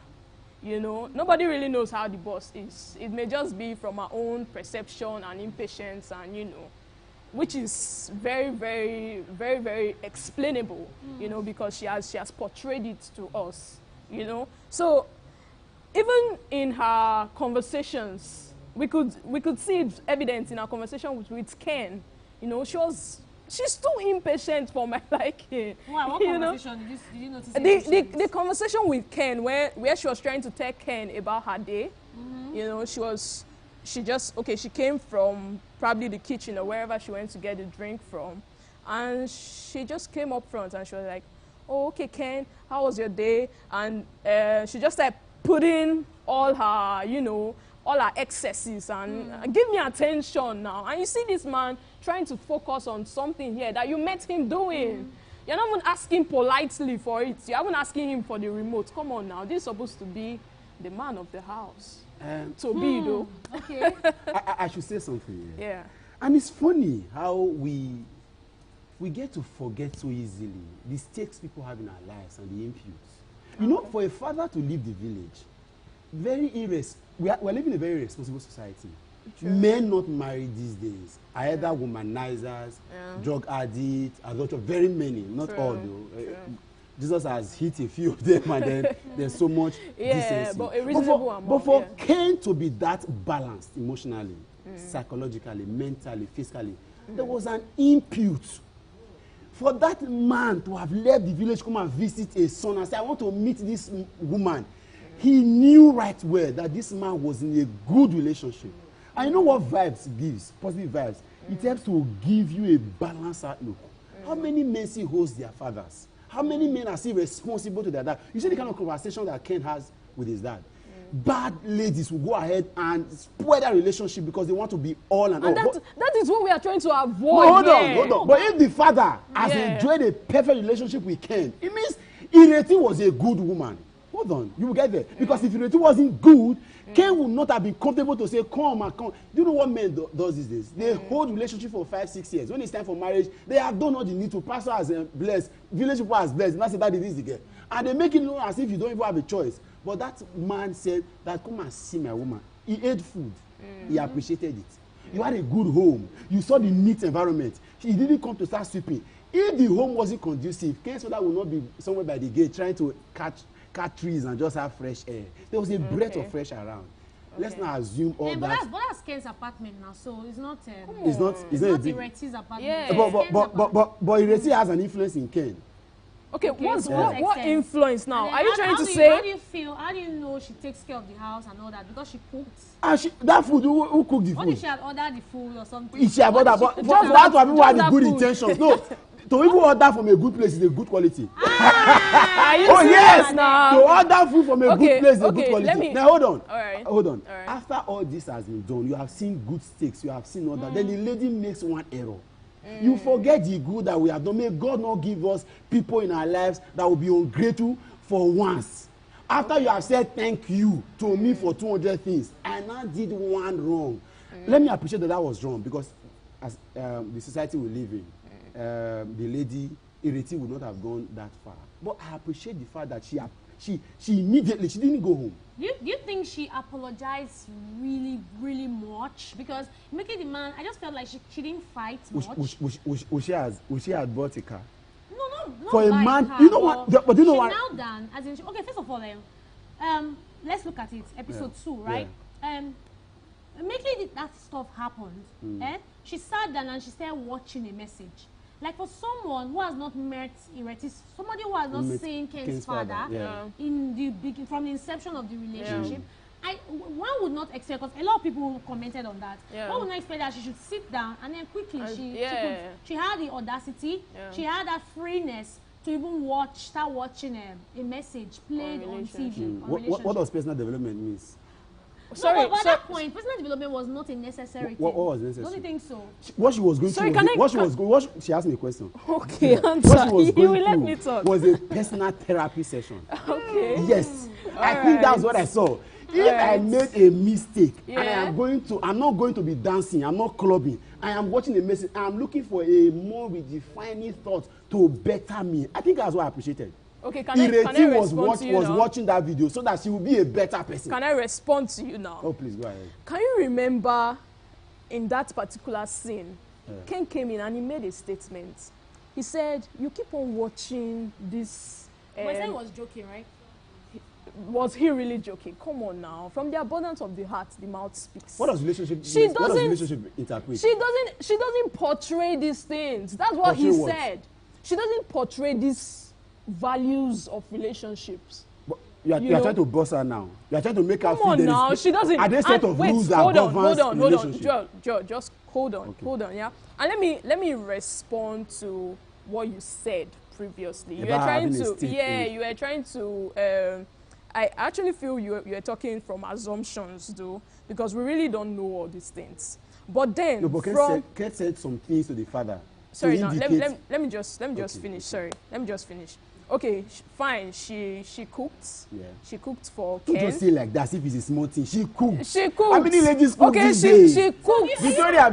You know, nobody really knows how the boss is. It may just be from her own perception and impatience and, you know, which is very, very, very, very explainable, you know, because she has portrayed it to us, you know. So even in her conversations, we could see it evident in her conversation with Ken. You know, she's too impatient for my liking. Wow, what conversation did you notice? The conversation with Ken, where she was trying to tell Ken about her day. You know, she came from probably the kitchen or wherever she went to get a drink from, and she just came up front and she was like, oh, okay, Ken, how was your day? And she just started putting all her, you know, all her excesses and give me attention now. And you see this man trying to focus on something here that you met him doing. You're not even asking politely for it. You're even asking him for the remote. Come on now, this is supposed to be the man of the house. To be though. Okay. I should say something here. Yeah. And it's funny how we get to forget so easily the stakes people have in our lives and the imputes. You know, for a father to leave the village, we're living in a very responsible society. True. Men not married these days are either womanizers, drug addicts, adulterers, very many, not all though. Jesus has hit a few of them, and then there's so much decency. But a reasonable amount. But for Cain to be that balanced emotionally, psychologically, mentally, physically, there was an impute. For that man to have left the village, come and visit a son and say, I want to meet this woman, he knew right well that this man was in a good relationship. And you know what vibes gives, positive vibes? It helps to give you a balanced outlook. How many men see host their fathers? How many men are still responsible to their dad? You see the kind of conversation that Ken has with his dad. Bad ladies will go ahead and spoil that relationship because they want to be all and all. That is what we are trying to avoid. Hold on. But if the father has enjoyed a perfect relationship with Ken, it means Ireti was a good woman. Hold on, you will get there. Because if Ireti wasn't good, Ken would not have been comfortable to say, come and come. Do you know what men does these days? They hold relationship for 5-6 years. When it's time for marriage, they have done all they need to. Pastor has blessed, village people has blessed, and that's that it is the girl. And they make it look as if you don't even have a choice. But that man said that, come and see my woman. He ate food. He appreciated it. You had a good home. You saw the neat environment. He didn't come to start sweeping. If the home wasn't conducive, Ken's father would not be somewhere by the gate trying to cut trees and just have fresh air. There was a breath of fresh around. Let's not assume all that. But that's Ken's apartment now, so it's not. It's not Ireti's apartment. Yeah. But Ireti has an influence in Ken. Okay, what influence now? Are you trying to say? How do you feel? How do you know she takes care of the house and all that? Because she cooks. That food, who cooked the food? What if she had ordered the food or something? If she had ordered, but that to people had the good intentions. No, to even order from a good place is a good quality. Oh yes, to order food from a good place is a good quality. Now hold on. Hold on. After all this has been done, you have seen good steaks, you have seen all that. Then the lady makes one error. You forget the good that we have done. May God not give us people in our lives that will be ungrateful for once. After you have said thank you to me for 200 things, I now did one wrong. Let me appreciate that was wrong because as the society we live in, the lady Ireti would not have gone that far. But I appreciate the fact that she immediately, she didn't go home. Do you think she apologized really, really much? Because making the man, I just felt like she didn't fight much. Was she had bought a car? No, for a man, her, you know what? But you know what? She knelt down, as in, okay, first of all, let's look at it. Episode 2, right? Yeah. Making that stuff happened, she sat down and she started watching a message. Like for someone who has not met Ireti, somebody who has not seen Ken's father in the from the inception of the relationship, one would not expect, because a lot of people commented on that. One would not expect that she should sit down and then quickly she had the audacity, she had that freeness to even start watching a message played on TV. What does personal development mean? Sorry, at that point, personal development was not a necessary thing. What was necessary? Don't you think so? What she was going she asked me a question. Okay, answer. What she was You will let me talk. Was a personal therapy session. Okay. Yes. I think that's what I saw. If I made a mistake and I'm not going to be dancing, I'm not clubbing, I am watching a message, I'm looking for a more redefining thought to better me. I think that's what I appreciated. Okay, can I respond to you was watching that video so that she will be a better person. Can I respond to you now? Oh, please, go ahead. Can you remember in that particular scene, Ken came in and he made a statement. He said, you keep on watching this... But he was joking, right? Was he really joking? Come on now. From the abundance of the heart, the mouth speaks. What does relationship interpret? She doesn't portray these things. That's what he said. She doesn't portray these values of relationships. But you are trying to boss her now. You are trying to make her feel there now. She doesn't. Are there set of rules that governs relationship? Joe, just hold on, yeah. And let me respond to what you said previously. You were trying to. I actually feel you are talking from assumptions, though, because we really don't know all these things. But then, no, but Ken said some things to the father. Sorry, now let me just finish. Sorry, let me just finish. Okay, fine. She cooked. Yeah. She cooked for Ken. Don't just say like that as if it's a small thing. She cooked. She cooked. How many ladies cook okay, these days? She cooked. Victoria,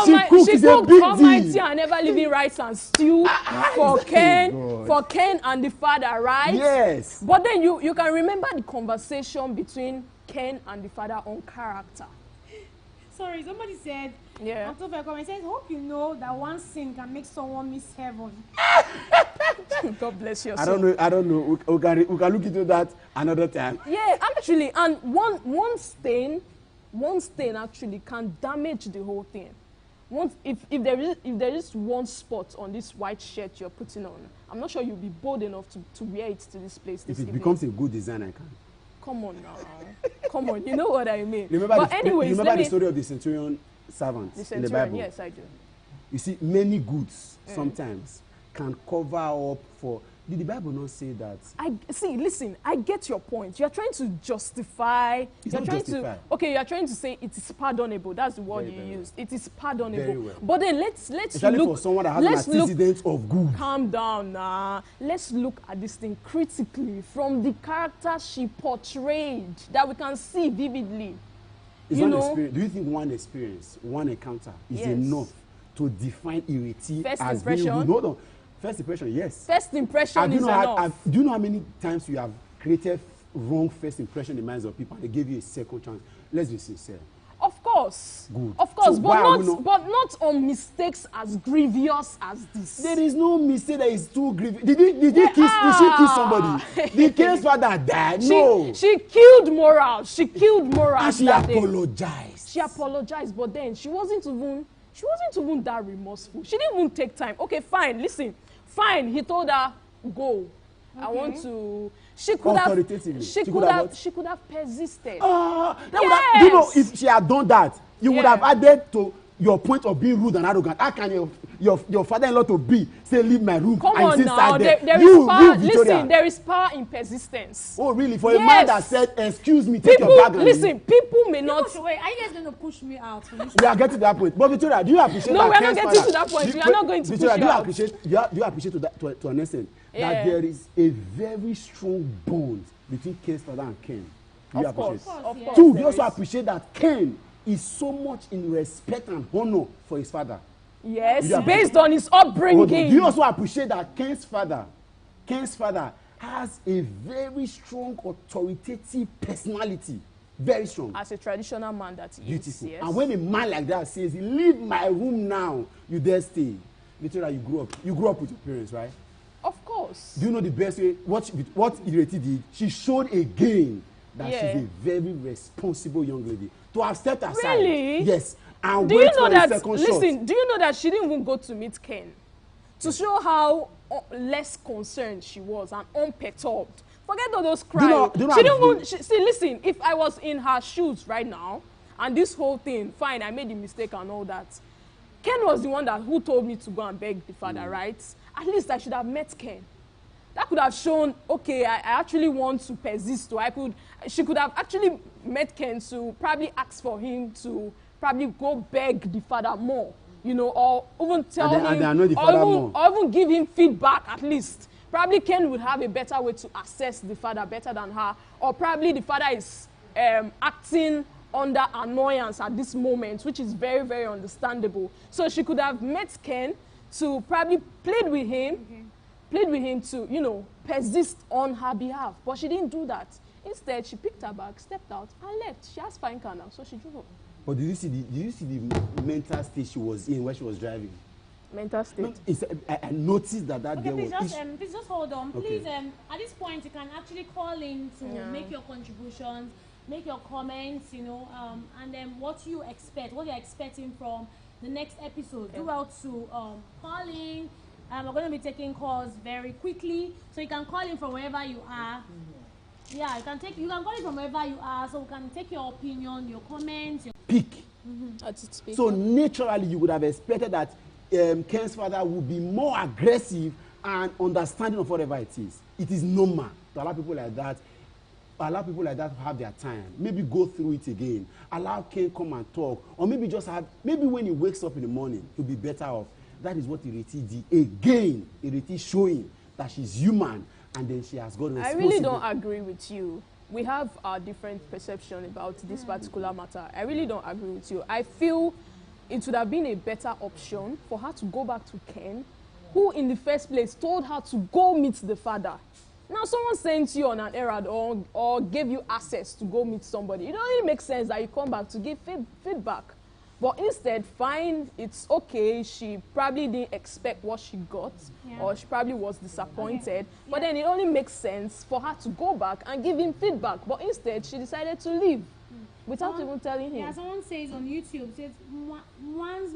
she cooked. It's a big deal. Almighty and never living rice and stew for Ken and the father, right? Yes. But then you can remember the conversation between Ken and the father on character. Sorry, somebody said. Yeah. October comment says, hope you know that one sin can make someone miss heaven. God bless your soul. I don't know. We can look into that another time. Yeah, actually, and one stain actually can damage the whole thing. If there is one spot on this white shirt you're putting on, I'm not sure you'll be bold enough to wear it to this place. If it becomes a good design, I can. Come on now. Come on, you know what I mean. Remember the story of the centurion servant in the Bible? Yes, I do. You see, many goods sometimes can cover up for... Did the Bible not say that? Listen, I get your point. You're trying to justify... You are trying to say it is pardonable. That's the word you used. It is pardonable. Very well. But then let's especially look... for someone that has an antecedent of good. Calm down now. Let's look at this thing critically from the character she portrayed that we can see vividly. Do you think one experience, one encounter is enough to define Ireti as being good? Hold on. First impression, yes. First impression is enough. Do you know how many times you have created wrong first impression in the minds of people and they gave you a second chance? Let's be sincere. Of course. Good. Of course, so but not on mistakes as grievous as this. There is no mistake that is too grievous. Did she kill somebody? Did Ken's father die? No. She killed morals. She killed morals. And she apologized. She apologized, but then she wasn't even that remorseful. She didn't even take time. Okay, fine. Listen. Fine. He told her, go. Okay. I want to... She could have persisted. You know, if she had done that, you would have added to your point of being rude and arrogant. How can your father-in-law to be say leave my room? Come on now, there is power in persistence. Oh really? For a man that said, excuse me, take your bag and leave. People may not. Wait, are you guys going to push me out from this? We are getting to that point. But Victoria, do you appreciate that? No, we are not getting to that point. We are not going to push you out. Do you appreciate to an extent that there is a very strong bond between Ken's father and Ken? Of course. Two, we also appreciate that Ken is so much in respect and honor for his father. Yes, based on his upbringing. Do you also appreciate that Ken's father has a very strong authoritative personality? Very strong. As a traditional man that he is, yes. And when a man like that says, leave my room now, you dare stay. Literally, you grew up with your parents, right? Of course. Do you know the best way? What Ireti did? She showed again that she's a very responsible young lady. To have stepped aside. Really? Yes. And do you know that? Listen, do you know that she didn't even go to meet Ken to show how less concerned she was and unperturbed? Forget all those cries. She didn't even. See, listen. If I was in her shoes right now, and this whole thing, fine, I made a mistake and all that. Ken was the one who told me to go and beg the father, right? At least I should have met Ken. That could have shown, okay, I actually want to persist. She could have actually met Ken to probably ask for him to probably go beg the father more, or even tell him, or even give him feedback at least. Probably Ken would have a better way to assess the father better than her, or probably the father is acting under annoyance at this moment, which is very, very understandable. So she could have met Ken to probably plead with him to, persist on her behalf. But she didn't do that. Instead, she picked her bag, stepped out, and left. She has fine car now, so she drove home. But did you see the mental state she was in when she was driving? Mental state. I noticed that girl was... Please just hold on. Okay. Please, at this point, you can actually call in to make your contributions, make your comments, and then what you're expecting from the next episode. Do well to call in. We're going to be taking calls very quickly, so you can call in from wherever you are. Yeah, you can call in from wherever you are, so we can take your opinion, your comments. Pick. So naturally, you would have expected that Ken's father would be more aggressive and understanding of whatever it is. It is normal to allow people like that. To have their time. Maybe go through it again. Allow Ken come and talk, or maybe when he wakes up in the morning, he'll be better off. That is what Ireti did. Again, Ireti showing that she's human, and then she has got responsibility. I really don't agree with you. We have a different perception about this particular matter. I really don't agree with you. I feel it would have been a better option for her to go back to Ken, who in the first place told her to go meet the father. Now someone sent you on an errand or gave you access to go meet somebody. It only makes sense that you come back to give feedback. But instead, fine, it's okay. She probably didn't expect what she got, or she probably was disappointed. But then it only makes sense for her to go back and give him feedback. But instead, she decided to leave without even telling him. Yeah, someone says on YouTube, says, once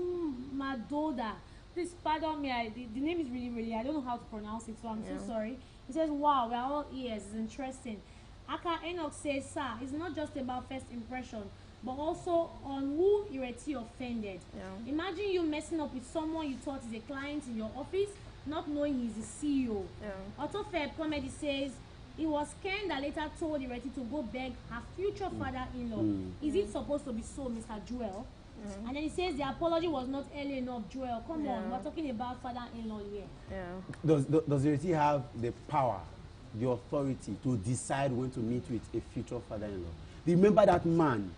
Madoda, please pardon me, the name is really, I don't know how to pronounce it, so I'm so sorry. He says, wow, we're all ears, it's interesting. Aka Enoch says, sir, it's not just about first impression, but also on who Ireti offended. Yeah. Imagine you messing up with someone you thought is a client in your office, not knowing he's the CEO. Yeah. Otto Fair Comedy says, it was Ken that later told Ireti to go beg her future father-in-law. Is it supposed to be so, Mr. Joel? And then he says the apology was not early enough, Joel. Come on, we're talking about father-in-law here. Yeah. Does Ireti have the power, the authority to decide when to meet with a future father-in-law? Remember that man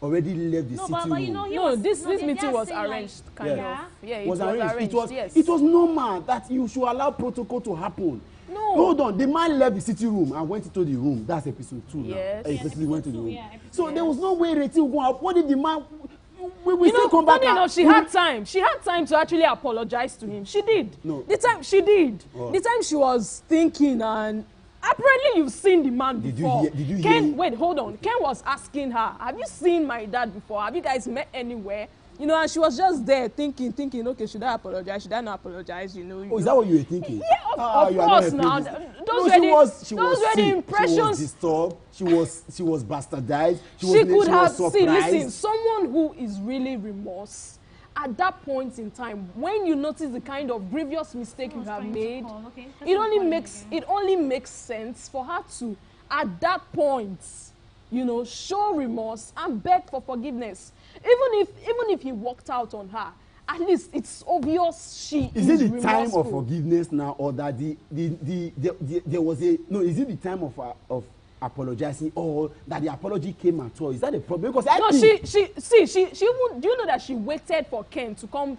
already left the city room. This meeting was arranged, kind of. Yeah, it was arranged. It was normal that you should allow protocol to happen. No. Hold on. The man left the city room and went into the room. That's episode 2 now. Yes. He went to the room. So there was no way Ireti would go out. What if the man... We still come back. She had time. She had time to actually apologize to him. She did. No. The time she did. Oh. The time she was thinking, and apparently you've seen the man before. Did you hear Ken, wait, hold on. Ken was asking her, have you seen my dad before? Have you guys met anywhere? And she was just there thinking, okay, should I apologize? Should I not apologize? Oh, is that what you were thinking? Yeah, of course now. Those were the impressions. She was disturbed. She was bastardized. She could have seen, listen, someone who is really remorse at that point in time, when you notice the kind of grievous mistake you have made, it only makes sense for her to, at that point, show remorse and beg for forgiveness. Even if he walked out on her, at least it's obvious she is it the remorseful. Time of forgiveness now, or that there was a is it the time of apologizing or that the apology came at all? Is that a problem? Because she even, do you know that she waited for Ken to come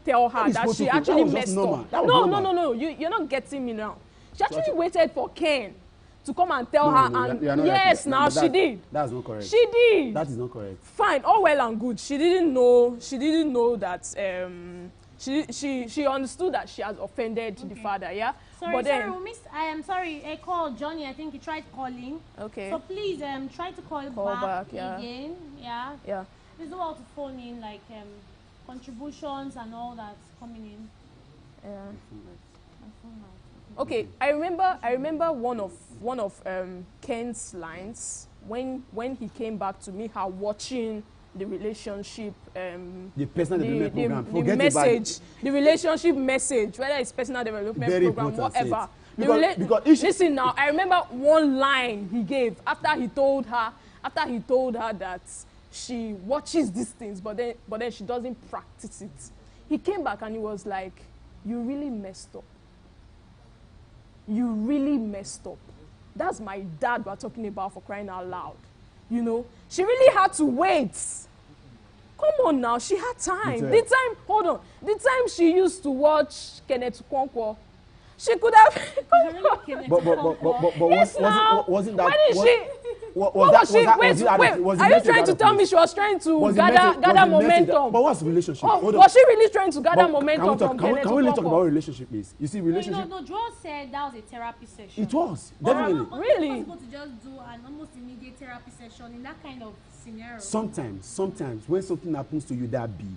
tell her that she actually messed up? No, you're not getting me now. She actually waited for Ken to come and tell her, and yes, now she did. That's not correct. She did. That is not correct. Fine, all well and good. She didn't know that she understood that she has offended the father, yeah? I am sorry, I called Johnny, I think he tried calling. Okay. So please try to call back again. Yeah. Yeah. Please do all to phone in, like contributions and all that's coming in. Yeah. Okay, I remember one of Ken's lines when he came back to me, her watching the relationship, the personal development program. The message, the relationship message, whether it's personal development program, whatever. Listen now, I remember one line he gave after he told her that she watches these things, but then she doesn't practice it. He came back and he was like, "You really messed up. You really messed up." That's my dad we're talking about, for crying out loud. You know, she really had to wait. Come on now, she had time. The time she used to watch Kenneth Okonkwo, she could have. Wasn't that? Are you trying to tell me she was trying to gather momentum? But what's the relationship? Was she really trying to gather momentum from Kenneth Okonkwo? Can we really talk about what relationship is? You see, relationship. No, Joel said that was a therapy session. It was definitely. Really? It's possible to just do an almost immediate therapy session in that kind of scenario. Sometimes when something happens to you that big,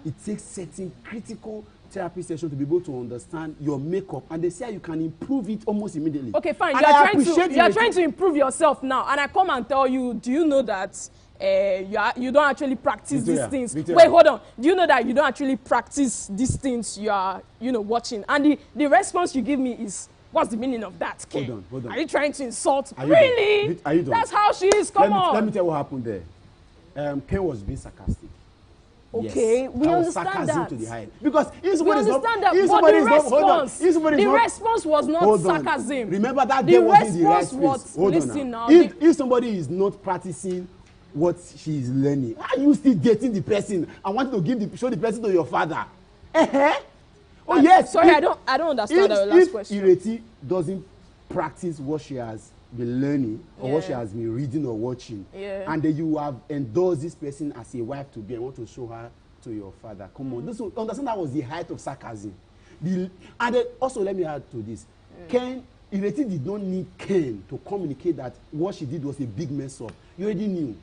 it takes certain critical therapy session to be able to understand your makeup, and they say you can improve it almost immediately. Okay, fine. You are trying to improve yourself now, and I come and tell you, do you know that you don't actually practice these things? Wait, hold on. Do you know that you don't actually practice these things you are, watching? And the response you give me is, what's the meaning of that? Hold on. Are you trying to insult? Really? Are you done? That's how she is. Come on. Let me tell you what happened there. Ken was being sarcastic. Okay, yes. We understand sarcasm that. To the high. Because if we somebody understand that, but the response was not sarcasm. Remember that day wasn't the right place. Hold on now. If somebody is not practicing what she is learning, are you still getting the person and want to show the person to your father? Oh yes. Sorry, I don't understand the last question. If Ireti doesn't practice what she has been learning or what she has been reading or watching, and then you have endorsed this person as a wife to be and want to show her to your father. Come on, this understand that was the height of sarcasm. And then also let me add to this. Ken, Ireti did not need Ken to communicate that what she did was a big mess up. You already knew.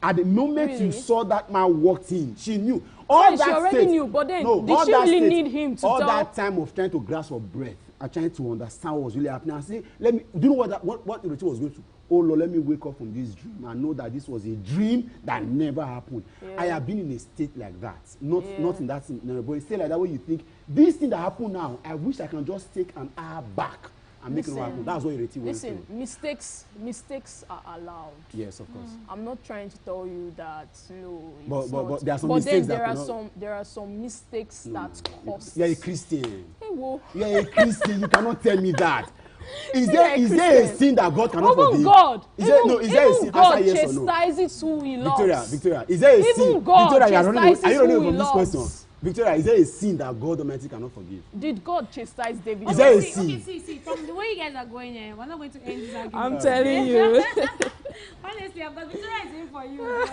At the moment you saw that man walked in, she knew. She already knew, but then did she really need him to tell? All that time of trying to grasp her breath and trying to understand what was really happening. And say, do you know what Ireti was going to? Oh Lord, let me wake up from this dream and know that this was a dream that never happened. I have been in a state like that. Not in that scenario, but a state like that where you think, this thing that happened now, I wish I can just take an hour back and make it happen. That's what Ireti went through. Mistakes are allowed. Yes, of course. I'm not trying to tell you that no. But there are some mistakes there are some mistakes that cost. You're a Christian. Hey, whoa. You're a Christian. You cannot tell me that. Is there a sin that God cannot forgive? God. Is there a sin? God Answer yes or no. chastises who he loves. Victoria, is there a sin? Even God chastises are you running who he from this loves. question? Victoria, is there a sin that God Almighty cannot forgive? Did God chastise David? Is there a sin? Okay, see, from the way you guys are going here, we're not going to end this argument. I'm telling you. Honestly, because Victoria is in for you.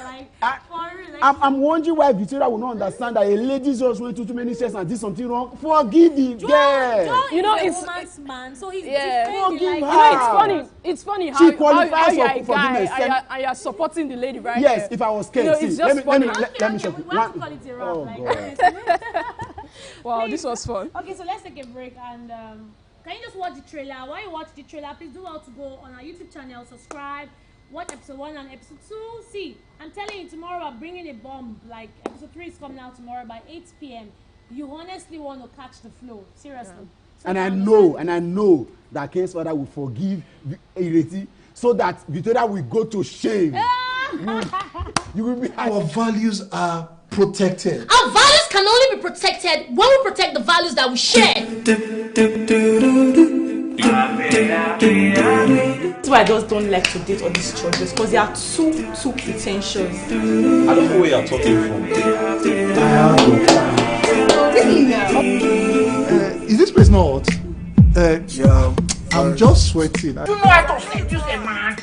I'm wondering why Victoria will not understand that a lady just went to too many steps and did something wrong. Forgive the girl. It's a woman's man, so he's forgive her. It's funny how she qualifies you're a for guy forgiveness. and you're supporting the lady, right? Yes, if I was scared, it's just funny. Let me show you. Oh, God. Wow, this was fun. Okay, so let's take a break and can you just watch the trailer? While you watch the trailer, please do well to go on our YouTube channel, subscribe, watch episode 1 and episode 2. See, I'm telling you, tomorrow I'm bringing a bomb. Like episode 3 is coming out tomorrow by 8 p.m. You honestly want to catch the flow, seriously. Yeah. And I know that Ken's father will forgive Ireti so that Victoria will go to shame. You will be. Our values are protected. Our values can only be protected when we protect the values that we share. why I just don't like to date all these churches, because they are too pretentious. I don't know where you're talking from. Is this place not hot? I'm just sweating. You know how to seduce a man.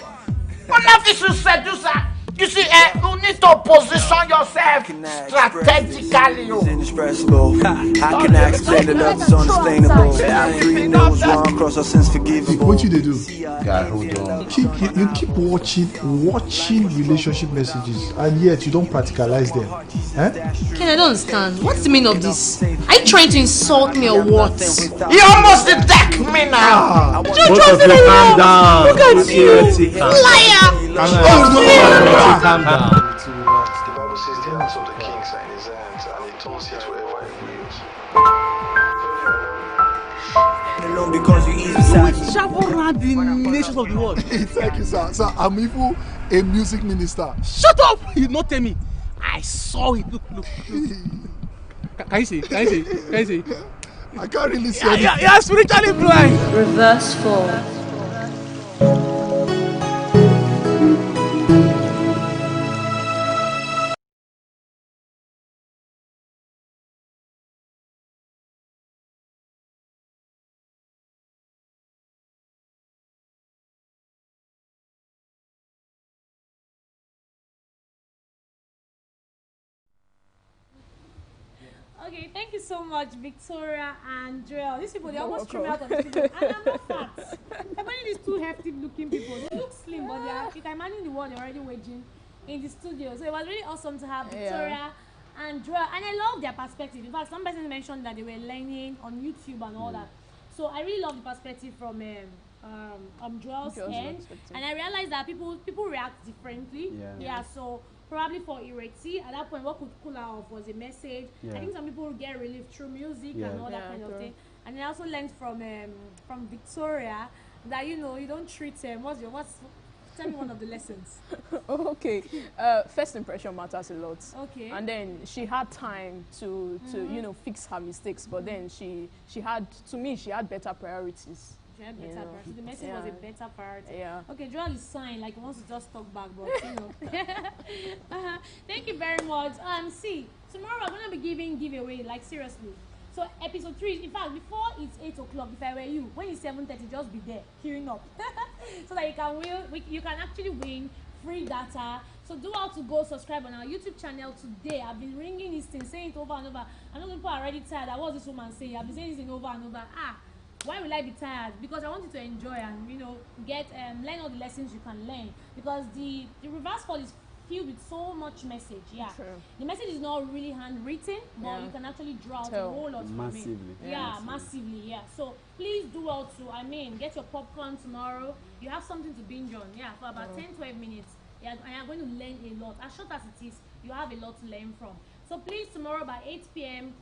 Enough is to seduce her. You see, you need to position yourself strategically. Inexpressible. How can I explain that love is unexplainable? I agree, know what's wrong, cross our sins forgivable. What you they do? God, hold on. You keep watching relationship messages, and yet you don't practicalize them. Ken, I don't understand. What's the meaning of this? Are you trying to insult me or what? You almost attacked me now. Both of you calm down. Look at you, liar! The Calm down. Bible says the hearts of the kings are in his hands, and he turns it wherever he wills. Alone because you ease beside me. Travel around the nations of the world. Thank you, sir. Sir, I'm even a music minister. Shut up! You did not tell me. I saw it. Look. Can you see? I can't really see anything. You're spiritually blind. Reverse 4. Okay, thank you so much, Victoria and Joel. These people, they almost threw me out of the studio. And I'm not fat. I'm finding these two hefty looking people. They look slim, but they are, you can imagine the one they're already waging in the studio. So it was really awesome to have Victoria and Joel. And I love their perspective. In fact, some persons mentioned that they were learning on YouTube and all that. So I really love the perspective from Joel's end. And I realized that people react differently. Yeah, so probably for Ireti, at that point, what could cool her off was a message. I think some people get relief through music and all that kind of thing. And I also learned from Victoria that you don't treat tell me one of the lessons. Okay, first impression matters a lot. Okay. And then she had time to fix her mistakes, but then she had better priorities. The message was a better priority. Yeah. Okay, Joel is signed like he wants to just talk back, but Thank you very much. See, tomorrow we're gonna be giving giveaway, like seriously. So episode 3, in fact, before it's 8 o'clock, if I were you, when it's 7:30, just be there, queuing up, so that you can actually win free data. So do how to go subscribe on our YouTube channel today. I've been ringing this thing, saying it over and over. I know people are already tired. What was this woman saying? I've been saying this thing over and over. Why will I be tired? Because I want you to enjoy and get learn all the lessons you can learn. Because the reverse call is filled with so much message. Yeah, true. The message is not really handwritten, but you can actually draw out a whole lot massively. from it. Massively. Yeah. So please do well to. Get your popcorn tomorrow. You have something to binge on. Yeah, for about 10-12 minutes. Yeah, and you're going to learn a lot. As short as it is, you have a lot to learn from. So please tomorrow by 8 p.m.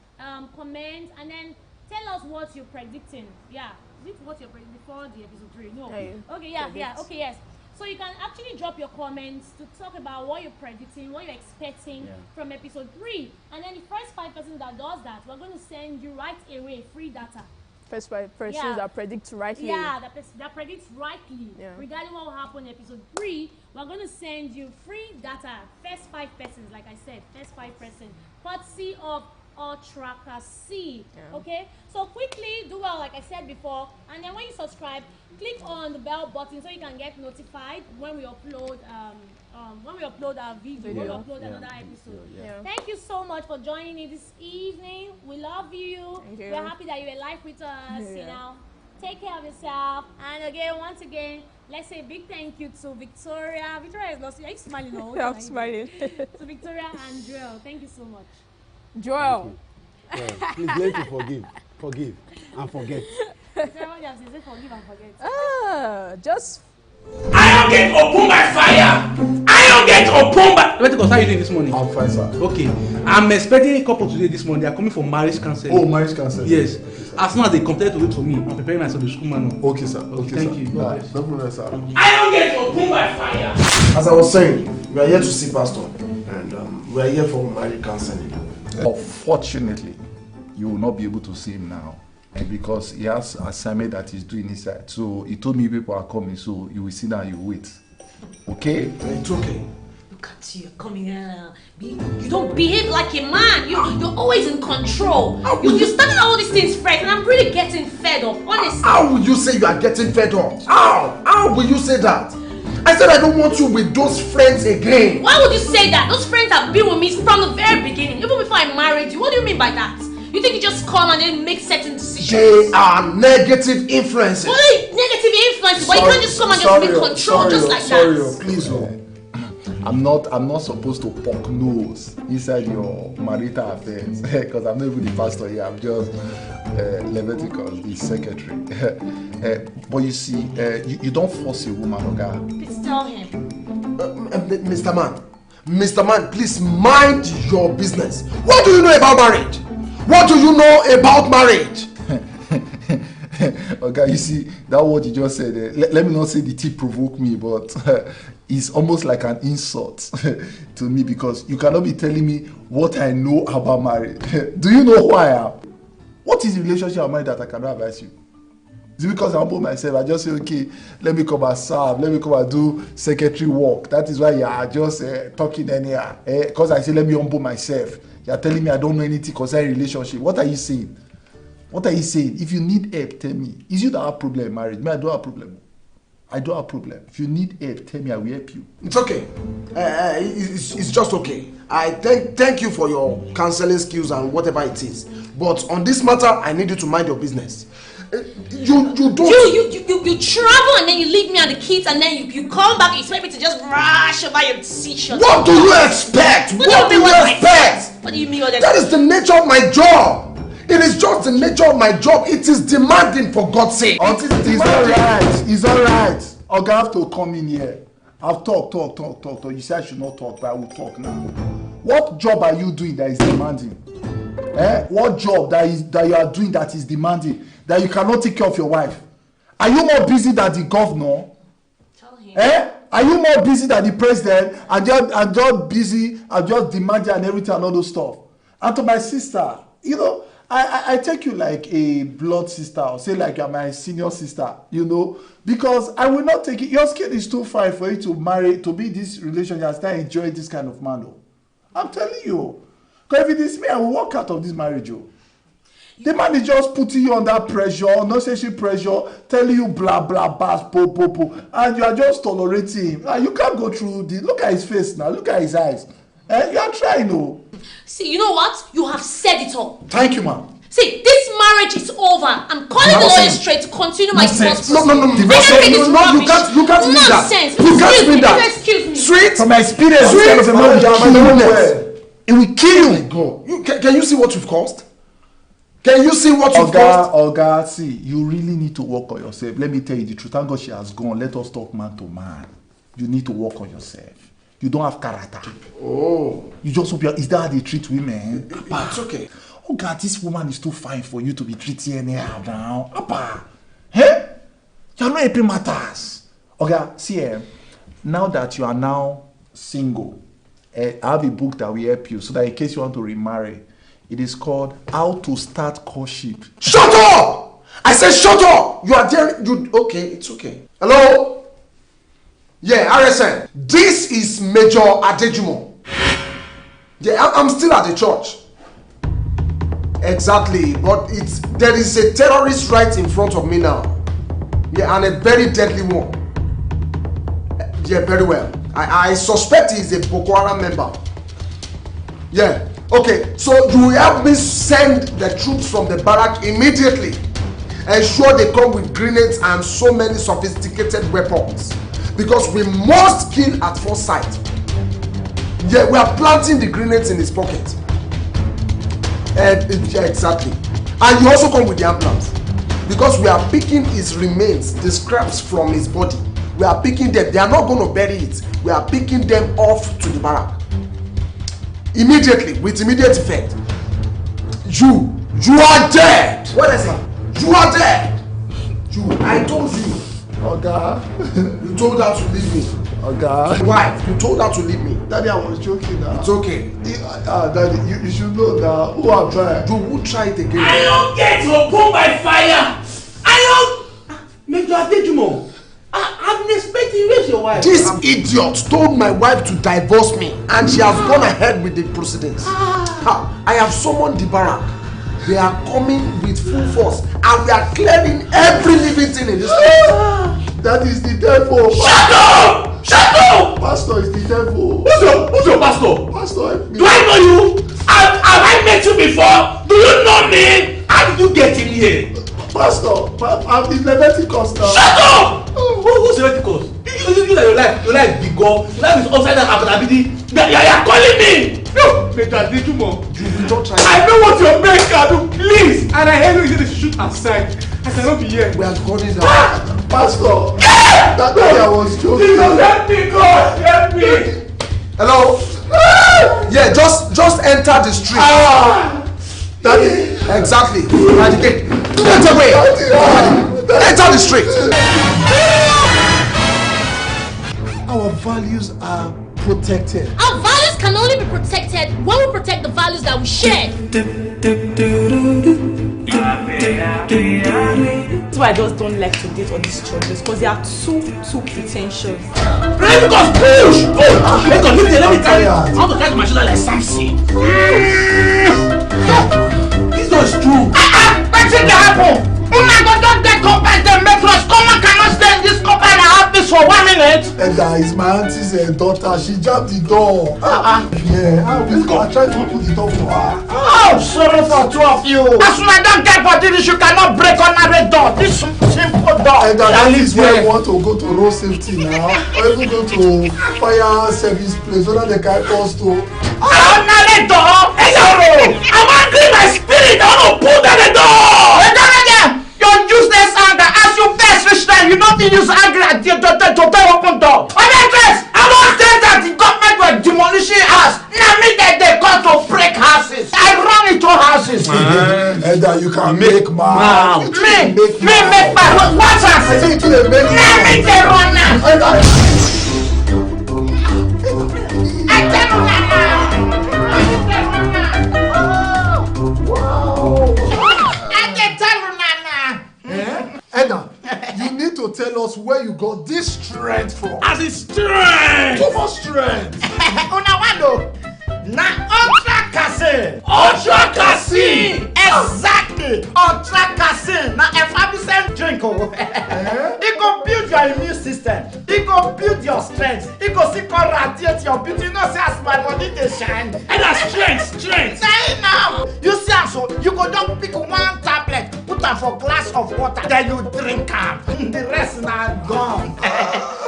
Comment and then tell us what you're predicting. Yeah. Is it what you're predicting before the episode 3? No. Okay, okay, yes. So you can actually drop your comments to talk about what you're predicting, what you're expecting from episode 3. And then the first 5 persons that does that, we're going to send you right away free data. First 5 persons that predict rightly. Yeah, that predicts rightly. Regarding what will happen in episode 3, we're going to send you free data. First 5 persons, like I said, first 5 persons. Courtesy of Tracker C. Okay, so quickly do well, like I said before, and then when you subscribe, click on the bell button so you can get notified when we upload our video, when we upload another episode. Thank you so much for joining me this evening. We love you. We're happy that you're live with us. Take care of yourself, and once again, let's say a big thank you to Victoria. Victoria is lost. Are you smiling? No, I'm smiling. To Victoria and Joel, thank you so much. Joel. Please learn to forgive and forget. Forgive and forget. Just. I am getting opened by fire. I am getting opened by. What are you doing this morning? I'm fine, sir. Okay, I'm expecting a couple today this morning. They are coming for marriage counseling. Oh, marriage counseling. Yes. As soon as they complete to wait for me, I'm preparing myself to school man. Okay, sir. Okay, thank sir. you. No problem, sir. I am getting opened by fire. As I was saying, we are here to see Pastor, and we are here for marriage counseling. Unfortunately, you will not be able to see him now. because he has assignment that he's doing inside. So he told me people are coming, so you will sit down and you wait. Okay? It's okay. Look at you, coming here. You don't behave like a man. You're always in control. You started all these things first, and I'm really getting fed up, honestly. How will you say you are getting fed up? How will you say that? I said I don't want you with those friends again. Why would you say that? Those friends have been with me from the very beginning, even before I married you. What do you mean by that? You think you just come and then make certain decisions? They are negative influences. What are negative influences? But you can't just come and just make control just like that. Please, I'm not supposed to poke nose inside your marital affairs because I'm not even the pastor here. I'm just Leviticus, the secretary. But you see, you don't force a woman, okay? Please tell him. Mr. Man, please mind your business. What do you know about marriage? What do you know about marriage? Okay, you see, that what you just said, let me not say the tip provoked me, but it's almost like an insult to me because you cannot be telling me what I know about marriage. Do you know who I am? What is the relationship of marriage that I cannot advise you? Is it because I humble myself? I just say, okay, let me come and serve, let me come and do secretary work. That is why you are just talking anyhow. Because I say, let me humble myself. You are telling me I don't know anything concerning relationship. What are you saying? What are you saying? If you need help, tell me. Is you that have problem in marriage? Me, I don't have problem. I don't have problem. If you need help, tell me. I will help you. It's okay. It's just okay. I thank you for your counseling skills and whatever it is. But on this matter, I need you to mind your business. You don't. You travel and then you leave me and the kids and then you come back and you expect me to just rush over your decision. What do you expect? What do you expect? What do you mean? That is the nature of my job. It is just the nature of my job. It is demanding, for God's sake. It's alright. It's alright. Okay, I have to come in here. I've talk. You say I should not talk, but I will talk now. What job are you doing that is demanding? What job that you are doing that is demanding? That you cannot take care of your wife? Are you more busy than the governor? Tell him. Are you more busy than the president? I'm just busy. I'm just demanding and everything and all those stuff. And to my sister, you know, I take you like a blood sister, or say like you're my senior sister, you know, because I will not take it. Your skin is too fine for you to marry, to be in this relationship and start enjoying this kind of man. I'm telling you. Because if it is me, I will walk out of this marriage. The man is just putting you under pressure, unnecessary pressure, telling you blah, blah, blah, and you are just tolerating him. And you can't go through this. Look at his face now. Look at his eyes. You are trying, no. See, you know what? You have said it all. Thank you, ma'am. See, this marriage is over. I'm calling the lawyer straight to continue my sports. No, you can't mean that. You can't mean that. Excuse me. Sweet. From my experience, this kind of a marriage, it will kill you. Can you see what you've caused? Can you see what you've caused? Oga, see, you really need to work on yourself. Let me tell you the truth. Thank God she has gone. Let us talk man to man. You need to work on yourself. You don't have character. Oh. You just hope is that how they treat women? It's okay. Oh God, this woman is too fine for you to be treating anyhow now. Appa. You're not helping matters. Okay, see, now that you are now single, I have a book that will help you so that in case you want to remarry, it is called How to Start Courtship. Shut up! I said shut up! You are there. Okay, it's okay. Hello? Yeah, RSN. This is Major Adejumo. Yeah, I'm still at the church. Exactly, but there is a terrorist right in front of me now. Yeah, and a very deadly one. Yeah, very well. I suspect he is a Boko Haram member. Yeah. Okay, so you will help me send the troops from the barrack immediately. Ensure they come with grenades and so many sophisticated weapons. Because we must kill at first sight. Yeah, we are planting the grenades in his pocket. Yeah, exactly. And you also come with the ambulance. Because we are picking his remains, the scraps from his body. We are picking them. They are not going to bury it. We are picking them off to the barrack. Immediately, with immediate effect. You are dead. What is it? You are dead. I told you. Oga. You told her to leave me. Oga. Why? You told her to leave me. Daddy, I was joking now. It's okay. Daddy, you should know that who have tried. You will try it again. I don't get to go by fire. I don't. Major Adejumo, I've been expecting you as your wife. This idiot told my wife to divorce me and she has gone ahead with the proceedings. I have summoned the barrack. They are coming with full force and we are clearing every living thing in this place. That is the devil. Shut up! Shut up! Pastor is the devil. Who's your pastor? Pastor, help me. Do I know you? Have I met you before? Do you know me? How did you get in here? Pastor, I'm in Leviticus now. Shut up! Who's Leviticus? You know your life big God. Your life is upside down abadabidi. You are calling me! No! Major Adejumo, you will not try. I know what your men can do, please! And I heard you say they shoot aside. I cannot be here. We are going down. Pastor, that day I was joking. Jesus, help me, God! Help me! Hello? Yeah, just enter the street. Daddy. Exactly. Enter away. Enter the street. Our values are protected. Our values can only be protected when we protect the values that we share. That's why I just don't like to date all these churches because they are too pretentious. Because push! Let me carry it. I want to carry my shoulder like Samson. This is true. What's it happen? Una go don't get compared to metros. Come on, cannot stay in this company and have this for 1 minute. And that is my auntie's daughter. She jammed the door. Yeah, I tried to open the door for her. Oh, sorry for two of you. As soon as I don't get for this, you cannot break another door. This simple door. And that is where we want to go to road safety now, or even go to fire service place, whether they can cause to. Another door. I'm angry my spirit. I want to pull down the door. Your useless anger. As you best reach there, you don't use anger to open door. On the dress, I won't say that the government were demolishing house. Now me that they got to break houses. I run into houses. And that you can make man. Me make man. What's that? I think you make man. Now me they run now. I tell you now. Edna, you need to tell us where you got this strength from. As in strength! Too much strength! Unawando! Na ultra cassine! Ultra cassine! Exactly! Ultra cassine! Na effervescent drink. It go build your immune system. It go build your strength. It go see radiate your beauty. You know, see as my body they shine. And that's strength! Say now! You see so you go just pick one tablet, put am for glass of water, then you drink am. The rest na gone.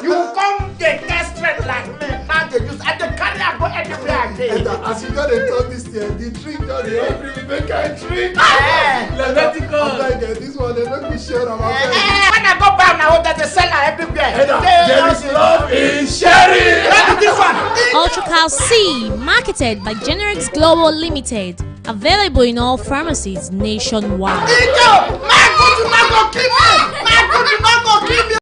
You come dey get strength like me. Now they use and they carry am go anywhere again. As you got to talk this thing, the drink that they help you make I drink. Leviticus. This one they make me share am. When I go buy my water, they sell am everywhere. There is love in sharing. This one. Ultra Cal C, marketed by Generics Global Limited. Available in all pharmacies nationwide. My good, you not go kill me. My good, you not go kill me.